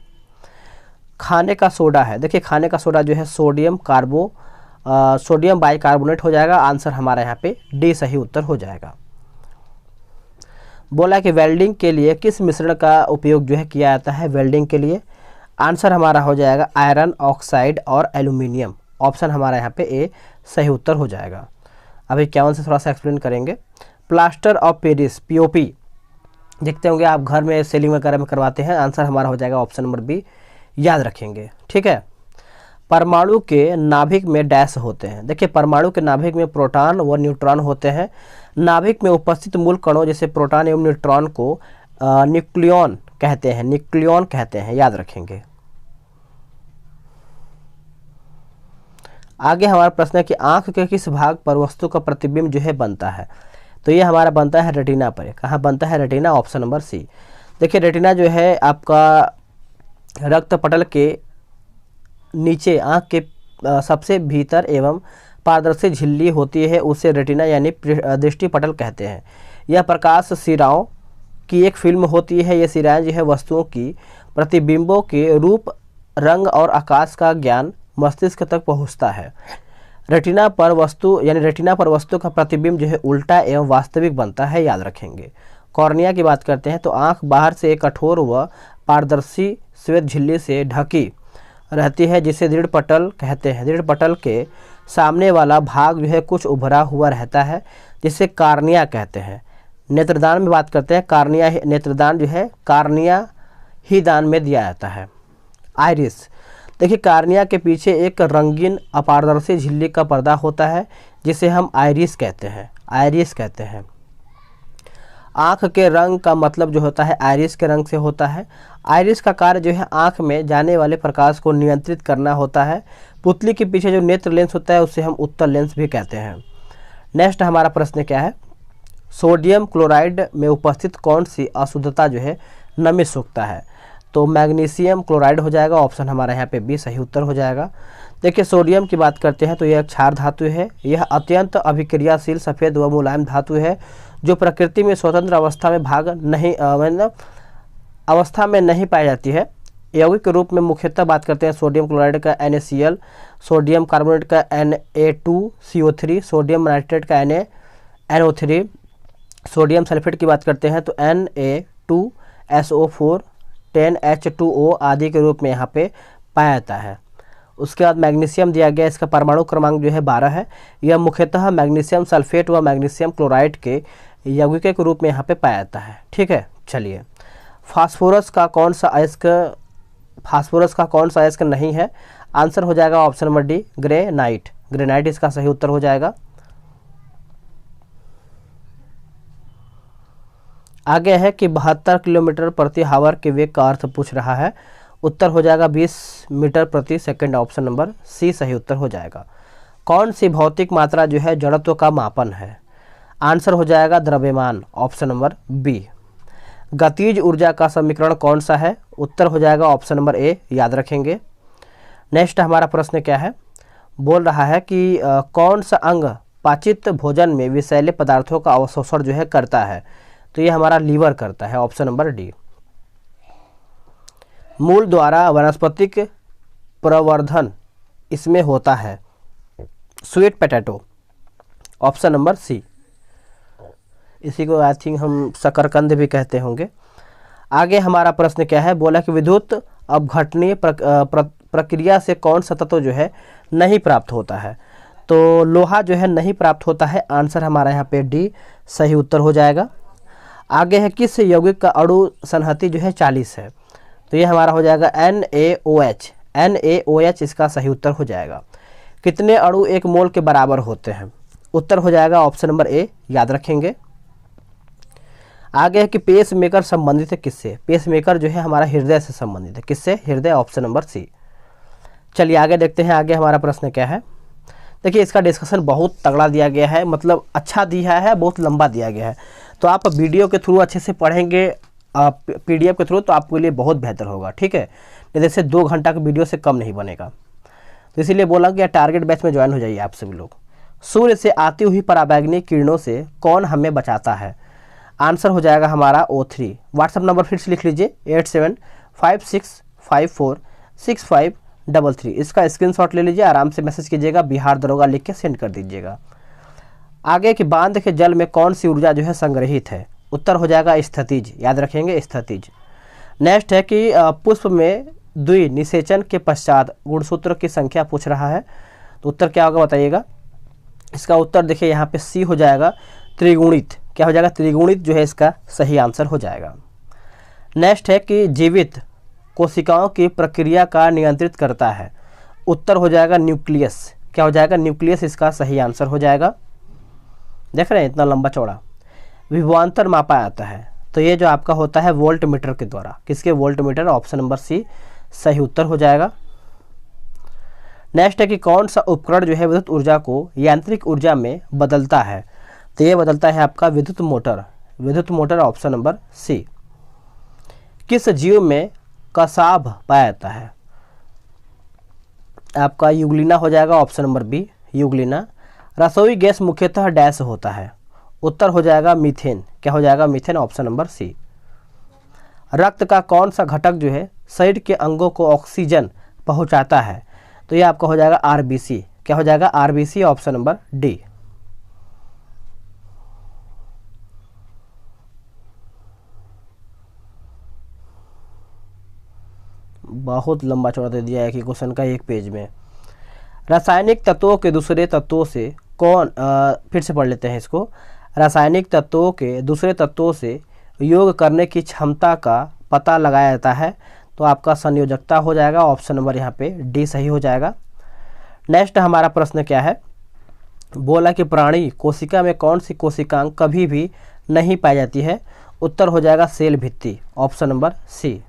खाने का सोडा है, देखिए खाने का सोडा जो है सोडियम बाइकार्बोनेट हो जाएगा। आंसर हमारा यहाँ पे डी सही उत्तर हो जाएगा। बोला कि वेल्डिंग के लिए किस मिश्रण का उपयोग जो है किया जाता है वेल्डिंग के लिए? आंसर हमारा हो जाएगा आयरन ऑक्साइड और एल्यूमिनियम। ऑप्शन हमारा यहाँ पे ए सही उत्तर हो जाएगा। अब 51 से थोड़ा सा एक्सप्लेन करेंगे। प्लास्टर ऑफ पेरिस POP देखते होंगे आप घर में सेलिंग वगैरह में करवाते हैं। आंसर हमारा हो जाएगा ऑप्शन नंबर बी, याद रखेंगे। ठीक है, परमाणु के नाभिक में डैश होते हैं। देखिए परमाणु के नाभिक में प्रोटॉन व न्यूट्रॉन होते हैं। नाभिक में उपस्थित मूल कणों जैसे प्रोटॉन एवं न्यूट्रॉन को न्यूक्लियॉन कहते हैं। न्यूक्लियॉन कहते हैं, याद रखेंगे। आगे हमारा प्रश्न है कि आंख के किस भाग पर वस्तु का प्रतिबिंब जो है बनता है? तो ये हमारा बनता है रेटिना पर। कहाँ बनता है? Retina, option number C. देखिए रेटिना जो है आपका रक्त पटल के नीचे आंख के सबसे भीतर एवं पारदर्शी झिल्ली होती है, उसे रेटिना यानी दृष्टि पटल कहते हैं। यह प्रकाश सिराओं की एक फिल्म होती है। ये सिराएं जो है वस्तुओं की प्रतिबिंबों के रूप, रंग और आकाश का ज्ञान मस्तिष्क तक पहुंचता है। रेटिना पर वस्तु का प्रतिबिंब जो है उल्टा एवं वास्तविक बनता है, याद रखेंगे। कॉर्निया की बात करते हैं तो आंख बाहर से एक कठोर व पारदर्शी श्वेत झिल्ली से ढकी रहती है जिसे दृढ़ पटल कहते हैं। दृढ़ पटल के सामने वाला भाग जो है कुछ उभरा हुआ रहता है जिसे कार्निया कहते हैं। नेत्रदान में बात करते हैं, नेत्रदान जो है कार्निया ही दान में दिया जाता है। आइरिस, देखिए कार्निया के पीछे एक रंगीन अपारदर्शी झिल्ली का पर्दा होता है जिसे हम आइरिस कहते हैं। आइरिस कहते हैं। आँख के रंग का मतलब जो होता है आइरिस के रंग से होता है। आइरिस का कार्य जो है आँख में जाने वाले प्रकाश को नियंत्रित करना होता है। पुतली के पीछे जो नेत्र लेंस होता है उसे हम उत्तर लेंस भी कहते हैं। नेक्स्ट हमारा प्रश्न क्या है? सोडियम क्लोराइड में उपस्थित कौन सी अशुद्धता जो है नमी सोखता है? तो मैग्नीशियम क्लोराइड हो जाएगा। ऑप्शन हमारा यहाँ पे बी सही उत्तर हो जाएगा। देखिए सोडियम की बात करते हैं तो यह क्षार धातु है। यह अत्यंत अभिक्रियाशील सफ़ेद व मुलायम धातु है जो प्रकृति में स्वतंत्र अवस्था में नहीं पाई जाती है। यौगिक के रूप में मुख्यतः बात करते हैं सोडियम क्लोराइड का NaCl, सोडियम कार्बोनेट का Na2CO3, सोडियम नाइट्रेट का NaNO3, सोडियम सल्फेट की बात करते हैं तो Na2SO4, 10H2O आदि के रूप में यहाँ पे पाया जाता है। उसके बाद मैग्नीशियम दिया गया, इसका परमाणु क्रमांक जो है 12 है। यह मुख्यतः मैग्नीशियम सल्फेट व मैग्नीशियम क्लोराइड के यौगिक के रूप में यहाँ पे पाया जाता है। ठीक है, चलिए फास्फोरस का कौन सा अयस्क नहीं है? आंसर हो जाएगा option number D, granite. Granite इसका सही उत्तर हो जाएगा। आगे है कि 72 किलोमीटर प्रति हावर के वेग का अर्थ पूछ रहा है। उत्तर हो जाएगा 20 मीटर प्रति सेकंड। ऑप्शन नंबर सी सही उत्तर हो जाएगा। कौन सी भौतिक मात्रा जो है जड़त्व का मापन है? आंसर हो जाएगा द्रव्यमान। Option number B. गतिज ऊर्जा का समीकरण कौन सा है? उत्तर हो जाएगा ऑप्शन नंबर ए, याद रखेंगे। नेक्स्ट हमारा प्रश्न क्या है? बोल रहा है कि कौन सा अंग पाचित भोजन में विषैले पदार्थों का अवशोषण जो है करता है, तो ये हमारा लीवर करता है, ऑप्शन नंबर डी। मूल द्वारा वनस्पतिक प्रवर्धन इसमें होता है, sweet potato, option number C. इसी को आई थिंक हम शकरकंद भी कहते होंगे। आगे हमारा प्रश्न क्या है, बोला कि विद्युत अपघटनीय प्रक्रिया से कौन सा तत्व जो है नहीं प्राप्त होता है, तो लोहा जो है नहीं प्राप्त होता है, आंसर हमारा यहाँ पे डी सही उत्तर हो जाएगा। आगे है किस यौगिक का अणु संहति जो है 40 है, तो ये हमारा हो जाएगा NaOH, NaOH इसका सही उत्तर हो जाएगा। कितने अणु एक मोल के बराबर होते हैं, उत्तर हो जाएगा ऑप्शन नंबर ए, याद रखेंगे। आगे है कि पेस मेकर संबंधित है किससे, पेस मेकर जो है हमारा हृदय से संबंधित है, किससे, हृदय, ऑप्शन नंबर सी। चलिए आगे देखते हैं, आगे हमारा प्रश्न क्या है। देखिए इसका डिस्कशन बहुत तगड़ा दिया गया है, मतलब अच्छा दिया है, बहुत लंबा दिया गया है, तो आप वीडियो के थ्रू अच्छे से पढ़ेंगे PDF के थ्रू तो आपके लिए बहुत बेहतर होगा, ठीक है। नहीं जैसे 2 घंटा का वीडियो से कम नहीं बनेगा, तो इसीलिए बोला कि टारगेट बैच में ज्वाइन हो जाइए आप सभी लोग। सूर्य से आती हुई पराबैंगनी किरणों से कौन हमें बचाता है, आंसर हो जाएगा हमारा O3। व्हाट्सअप नंबर फिर से लिख लीजिए 8756546533, इसका स्क्रीनशॉट ले लीजिए, आराम से मैसेज कीजिएगा, बिहार दरोगा लिख के सेंड कर दीजिएगा। आगे कि बांध के जल में कौन सी ऊर्जा जो है संग्रहित है, उत्तर हो जाएगा स्थितिज, याद रखेंगे स्थितिज। नेक्स्ट है कि पुष्प में द्वि निषेचन के पश्चात गुणसूत्र की संख्या पूछ रहा है, तो उत्तर क्या होगा बताइएगा। इसका उत्तर देखिए यहाँ पे सी हो जाएगा, त्रिगुणित, क्या हो जाएगा, त्रिगुणित जो है इसका सही आंसर हो जाएगा। नेक्स्ट है कि जीवित कोशिकाओं की प्रक्रिया का नियंत्रित करता है, उत्तर हो जाएगा न्यूक्लियस, क्या हो जाएगा, न्यूक्लियस इसका सही आंसर हो जाएगा। देख रहे हैं इतना लंबा चौड़ा। विभवांतर मापा जाता है, तो ये जो आपका होता है वोल्ट मीटर के द्वारा, किसके, volt metre, option number C सही उत्तर हो जाएगा। नेक्स्ट है कि कौन सा उपकरण जो है विद्युत ऊर्जा को यांत्रिक ऊर्जा में बदलता है, तो ये बदलता है आपका विद्युत मोटर, विद्युत मोटर, ऑप्शन नंबर सी। किस जीव में कसाभ पाया जाता है, आपका यूग्लिना हो जाएगा, ऑप्शन नंबर बी, यूग्लिना। रसोई गैस मुख्यतः डैश होता है, उत्तर हो जाएगा मीथेन, क्या हो जाएगा, मीथेन, ऑप्शन नंबर सी। रक्त का कौन सा घटक जो है शरीर के अंगों को ऑक्सीजन पहुंचाता है, तो ये आपका हो जाएगा RBC, क्या हो जाएगा, RBC, ऑप्शन नंबर डी। बहुत लंबा चौड़ा दे दिया है कि क्वेश्चन का एक पेज में। रासायनिक तत्वों के दूसरे तत्वों से कौन, फिर से पढ़ लेते हैं इसको। रासायनिक तत्वों के दूसरे तत्वों से योग करने की क्षमता का पता लगाया जाता है, तो आपका संयोजकता हो जाएगा, ऑप्शन नंबर यहाँ पे डी सही हो जाएगा। नेक्स्ट हमारा प्रश्न क्या है, बोला कि प्राणी कोशिका में कौन सी कोशिकांग कभी भी नहीं पाई जाती है, उत्तर हो जाएगा सेल भित्ति, ऑप्शन नंबर सी।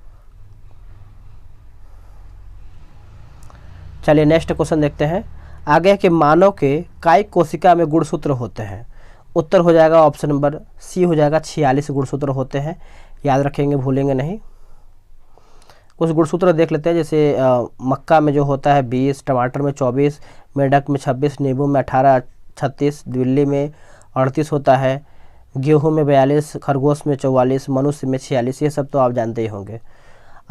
चलिए नेक्स्ट क्वेश्चन देखते हैं। आगे है कि मानव के कायिक कोशिका में गुणसूत्र होते हैं, उत्तर हो जाएगा ऑप्शन नंबर सी हो जाएगा, 46 गुणसूत्र होते हैं, याद रखेंगे, भूलेंगे नहीं। कुछ गुणसूत्र देख लेते हैं, जैसे मक्का में जो होता है 20, टमाटर में 24, मेढक में 26, नींबू में 18, 36, बिल्ली में 38 होता है, गेहूं में 42, खरगोश में 44, मनुष्य में 46, ये सब तो आप जानते ही होंगे।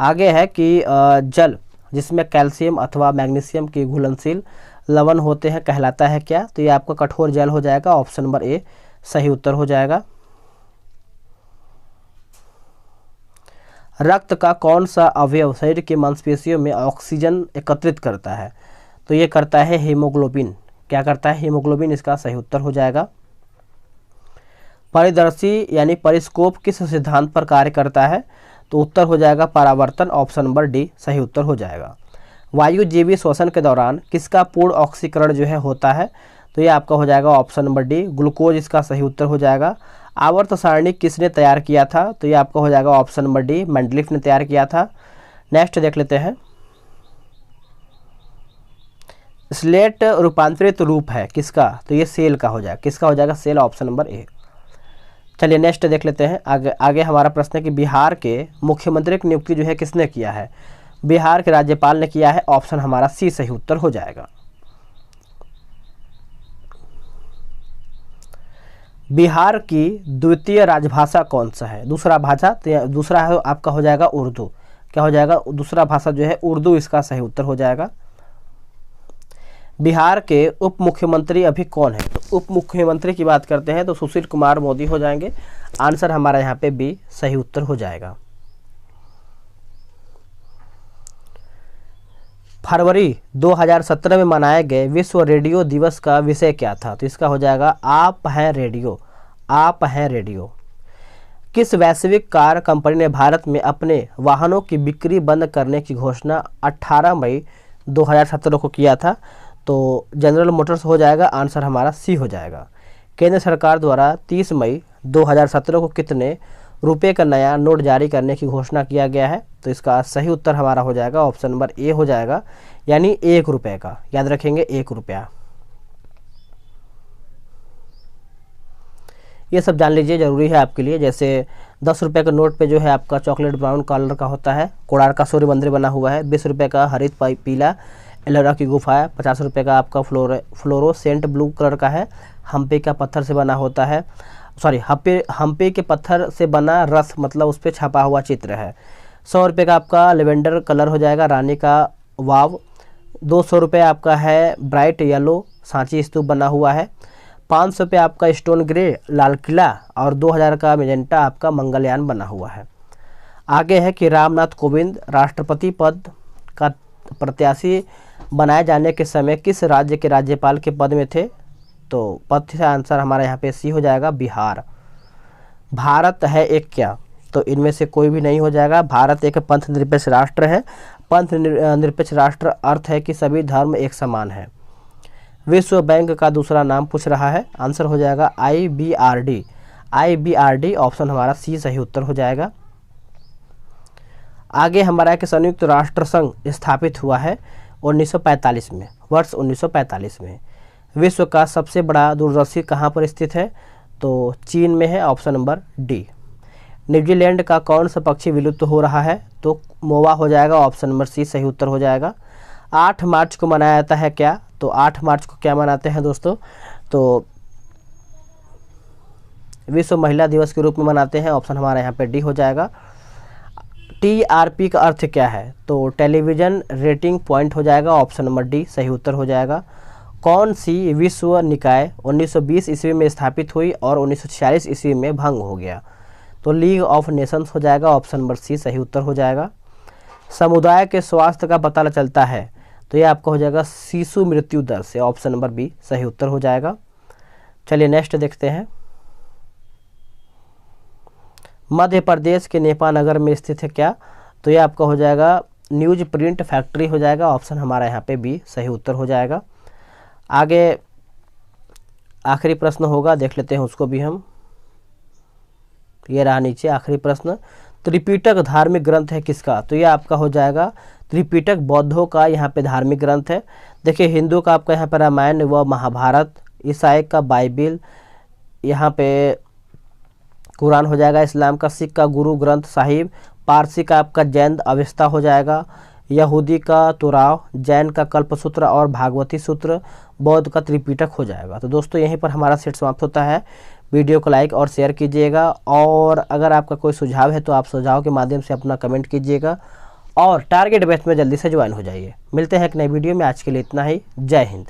आगे है कि जल जिसमें कैल्शियम अथवा मैग्नीशियम के घुलनशील लवण होते हैं कहलाता है क्या, तो ये आपका कठोर जल हो जाएगा, ऑप्शन नंबर ए सही उत्तर हो जाएगा। रक्त का कौन सा अवयव शरीर के मांसपेशियों में ऑक्सीजन एकत्रित करता है, तो ये करता है हीमोग्लोबिन, क्या करता है, हीमोग्लोबिन, इसका सही उत्तर हो जाएगा। परिदर्शी यानी परिस्कोप किस सिद्धांत पर कार्य करता है, तो उत्तर हो जाएगा परावर्तन, ऑप्शन नंबर डी सही उत्तर हो जाएगा। वायुजीवी श्वसन के दौरान किसका पूर्ण ऑक्सीकरण जो है होता है, तो ये आपका हो जाएगा ऑप्शन नंबर डी, ग्लूकोज, इसका सही उत्तर हो जाएगा। आवर्त सारणी किसने तैयार किया था, तो ये आपका हो जाएगा ऑप्शन नंबर डी, मेंडलीफ ने तैयार किया था। नेक्स्ट देख लेते हैं, स्लेट रूपांतरित रूप है किसका, तो ये सेल का हो जाएगा, किसका हो जाएगा, सेल, ऑप्शन नंबर ए। चलिए नेक्स्ट देख लेते हैं। आगे हमारा प्रश्न है कि बिहार के मुख्यमंत्री की नियुक्ति जो है किसने किया है, बिहार के राज्यपाल ने किया है, ऑप्शन हमारा सी सही उत्तर हो जाएगा। बिहार की द्वितीय राजभाषा कौन सा है? दूसरा भाषा, तो दूसरा है आपका हो जाएगा उर्दू। क्या हो जाएगा? दूसरा भाषा जो है उर्दू इसका सही उत्तर हो जाएगा। बिहार के उप मुख्यमंत्री अभी कौन है? तो उप मुख्यमंत्री की बात करते हैं तो सुशील कुमार मोदी हो जाएंगे। आंसर हमारा यहाँ पे बी सही उत्तर हो जाएगा। फरवरी 2017 में मनाए गए विश्व रेडियो दिवस का विषय क्या था? तो इसका हो जाएगा आप हैं रेडियो, आप हैं रेडियो। किस वैश्विक कार कंपनी ने भारत में अपने वाहनों की बिक्री बंद करने की घोषणा 18 मई 2017 को किया था? तो जनरल मोटर्स हो जाएगा। आंसर हमारा सी हो जाएगा। केंद्र सरकार द्वारा 30 मई 2017 को कितने रुपए का नया नोट जारी करने की घोषणा किया गया है? तो इसका सही उत्तर हमारा हो जाएगा ऑप्शन नंबर ए हो जाएगा, यानी 1 रुपये का। याद रखेंगे 1 रुपया। ये सब जान लीजिए, ज़रूरी है आपके लिए। जैसे 10 रुपये का नोट पे जो है आपका चॉकलेट ब्राउन कलर का होता है, कोणार्क का सूर्य मंदिर बना हुआ है। 20 रुपये का हरित पीला एलोरा की गुफा है। 50 रुपये का आपका फ्लोरोसेंट ब्लू कलर का है, हम्पी का पत्थर से बना होता है, सॉरी हम्पी के पत्थर से बना रथ, मतलब उस पर छपा हुआ चित्र है। 100 रुपये का आपका लेवेंडर कलर हो जाएगा, रानी का वाव। 200 रुपये आपका है ब्राइट येलो, सांची स्तूप बना हुआ है। 500 रुपये आपका स्टोन ग्रे लाल किला, और 2000 का मेजेंटा आपका मंगलयान बना हुआ है। आगे है कि रामनाथ कोविंद राष्ट्रपति पद का प्रत्याशी बनाए जाने के समय किस राज्य के राज्यपाल के पद में थे? तो पद से आंसर हमारा यहाँ पे सी हो जाएगा, बिहार। भारत है एक क्या? तो इनमें से कोई भी नहीं हो जाएगा। भारत एक पंथ निरपेक्ष राष्ट्र है। पंथ निरपेक्ष राष्ट्र अर्थ है कि सभी धर्म एक समान है। विश्व बैंक का दूसरा नाम पूछ रहा है। आंसर हो जाएगा IBRD। IBRD ऑप्शन हमारा सी सही उत्तर हो जाएगा। आगे हमारा है कि संयुक्त राष्ट्र संघ स्थापित हुआ है 1945 में, वर्ष 1945 में। विश्व का सबसे बड़ा दूरदर्शी कहाँ पर स्थित है? तो चीन में है। Option number D. न्यूजीलैंड का कौन सा पक्षी विलुप्त हो रहा है? तो मोवा हो जाएगा। ऑप्शन नंबर सी सही उत्तर हो जाएगा। 8 मार्च को मनाया जाता है क्या? तो 8 मार्च को क्या मनाते हैं दोस्तों? तो विश्व महिला दिवस के रूप में मनाते हैं। ऑप्शन हमारा यहाँ पे डी हो जाएगा। TRP का अर्थ क्या है? तो टेलीविज़न रेटिंग पॉइंट हो जाएगा। ऑप्शन नंबर डी सही उत्तर हो जाएगा। कौन सी विश्व निकाय 1920 ईस्वी में स्थापित हुई और 1946 ईस्वी में भंग हो गया? तो लीग ऑफ नेशंस हो जाएगा। ऑप्शन नंबर सी सही उत्तर हो जाएगा। समुदाय के स्वास्थ्य का पता चलता है, तो ये आपका हो जाएगा शिशु मृत्यु दर से। ऑप्शन नंबर बी सही उत्तर हो जाएगा। चलिए नेक्स्ट देखते हैं। मध्य प्रदेश के नेपा नगर में स्थित है क्या? तो ये आपका हो जाएगा न्यूज प्रिंट फैक्ट्री हो जाएगा। ऑप्शन हमारा यहाँ पे बी सही उत्तर हो जाएगा। आगे आखिरी प्रश्न होगा, देख लेते हैं उसको भी हम। ये रहा नीचे आखिरी प्रश्न। त्रिपिटक धार्मिक ग्रंथ है किसका? तो ये आपका हो जाएगा त्रिपिटक बौद्धों का यहाँ पे धार्मिक ग्रंथ है। देखिए हिंदू का आपका यहाँ पे रामायण व महाभारत, ईसाई का बाइबिल, यहाँ पे कुरान हो जाएगा। इस्लाम का सिख का गुरु ग्रंथ साहिब, पारसी का आपका जैन अवेस्ता हो जाएगा, यहूदी का तुराव, जैन का कल्पसूत्र और भागवती सूत्र, बौद्ध का त्रिपिटक हो जाएगा। तो दोस्तों यहीं पर हमारा सेट समाप्त होता है। वीडियो को लाइक और शेयर कीजिएगा, और अगर आपका कोई सुझाव है तो आप सुझाव के माध्यम से अपना कमेंट कीजिएगा, और टारगेट बैच में जल्दी से ज्वाइन हो जाइए। मिलते हैं एक नई वीडियो में। आज के लिए इतना ही। जय हिंद।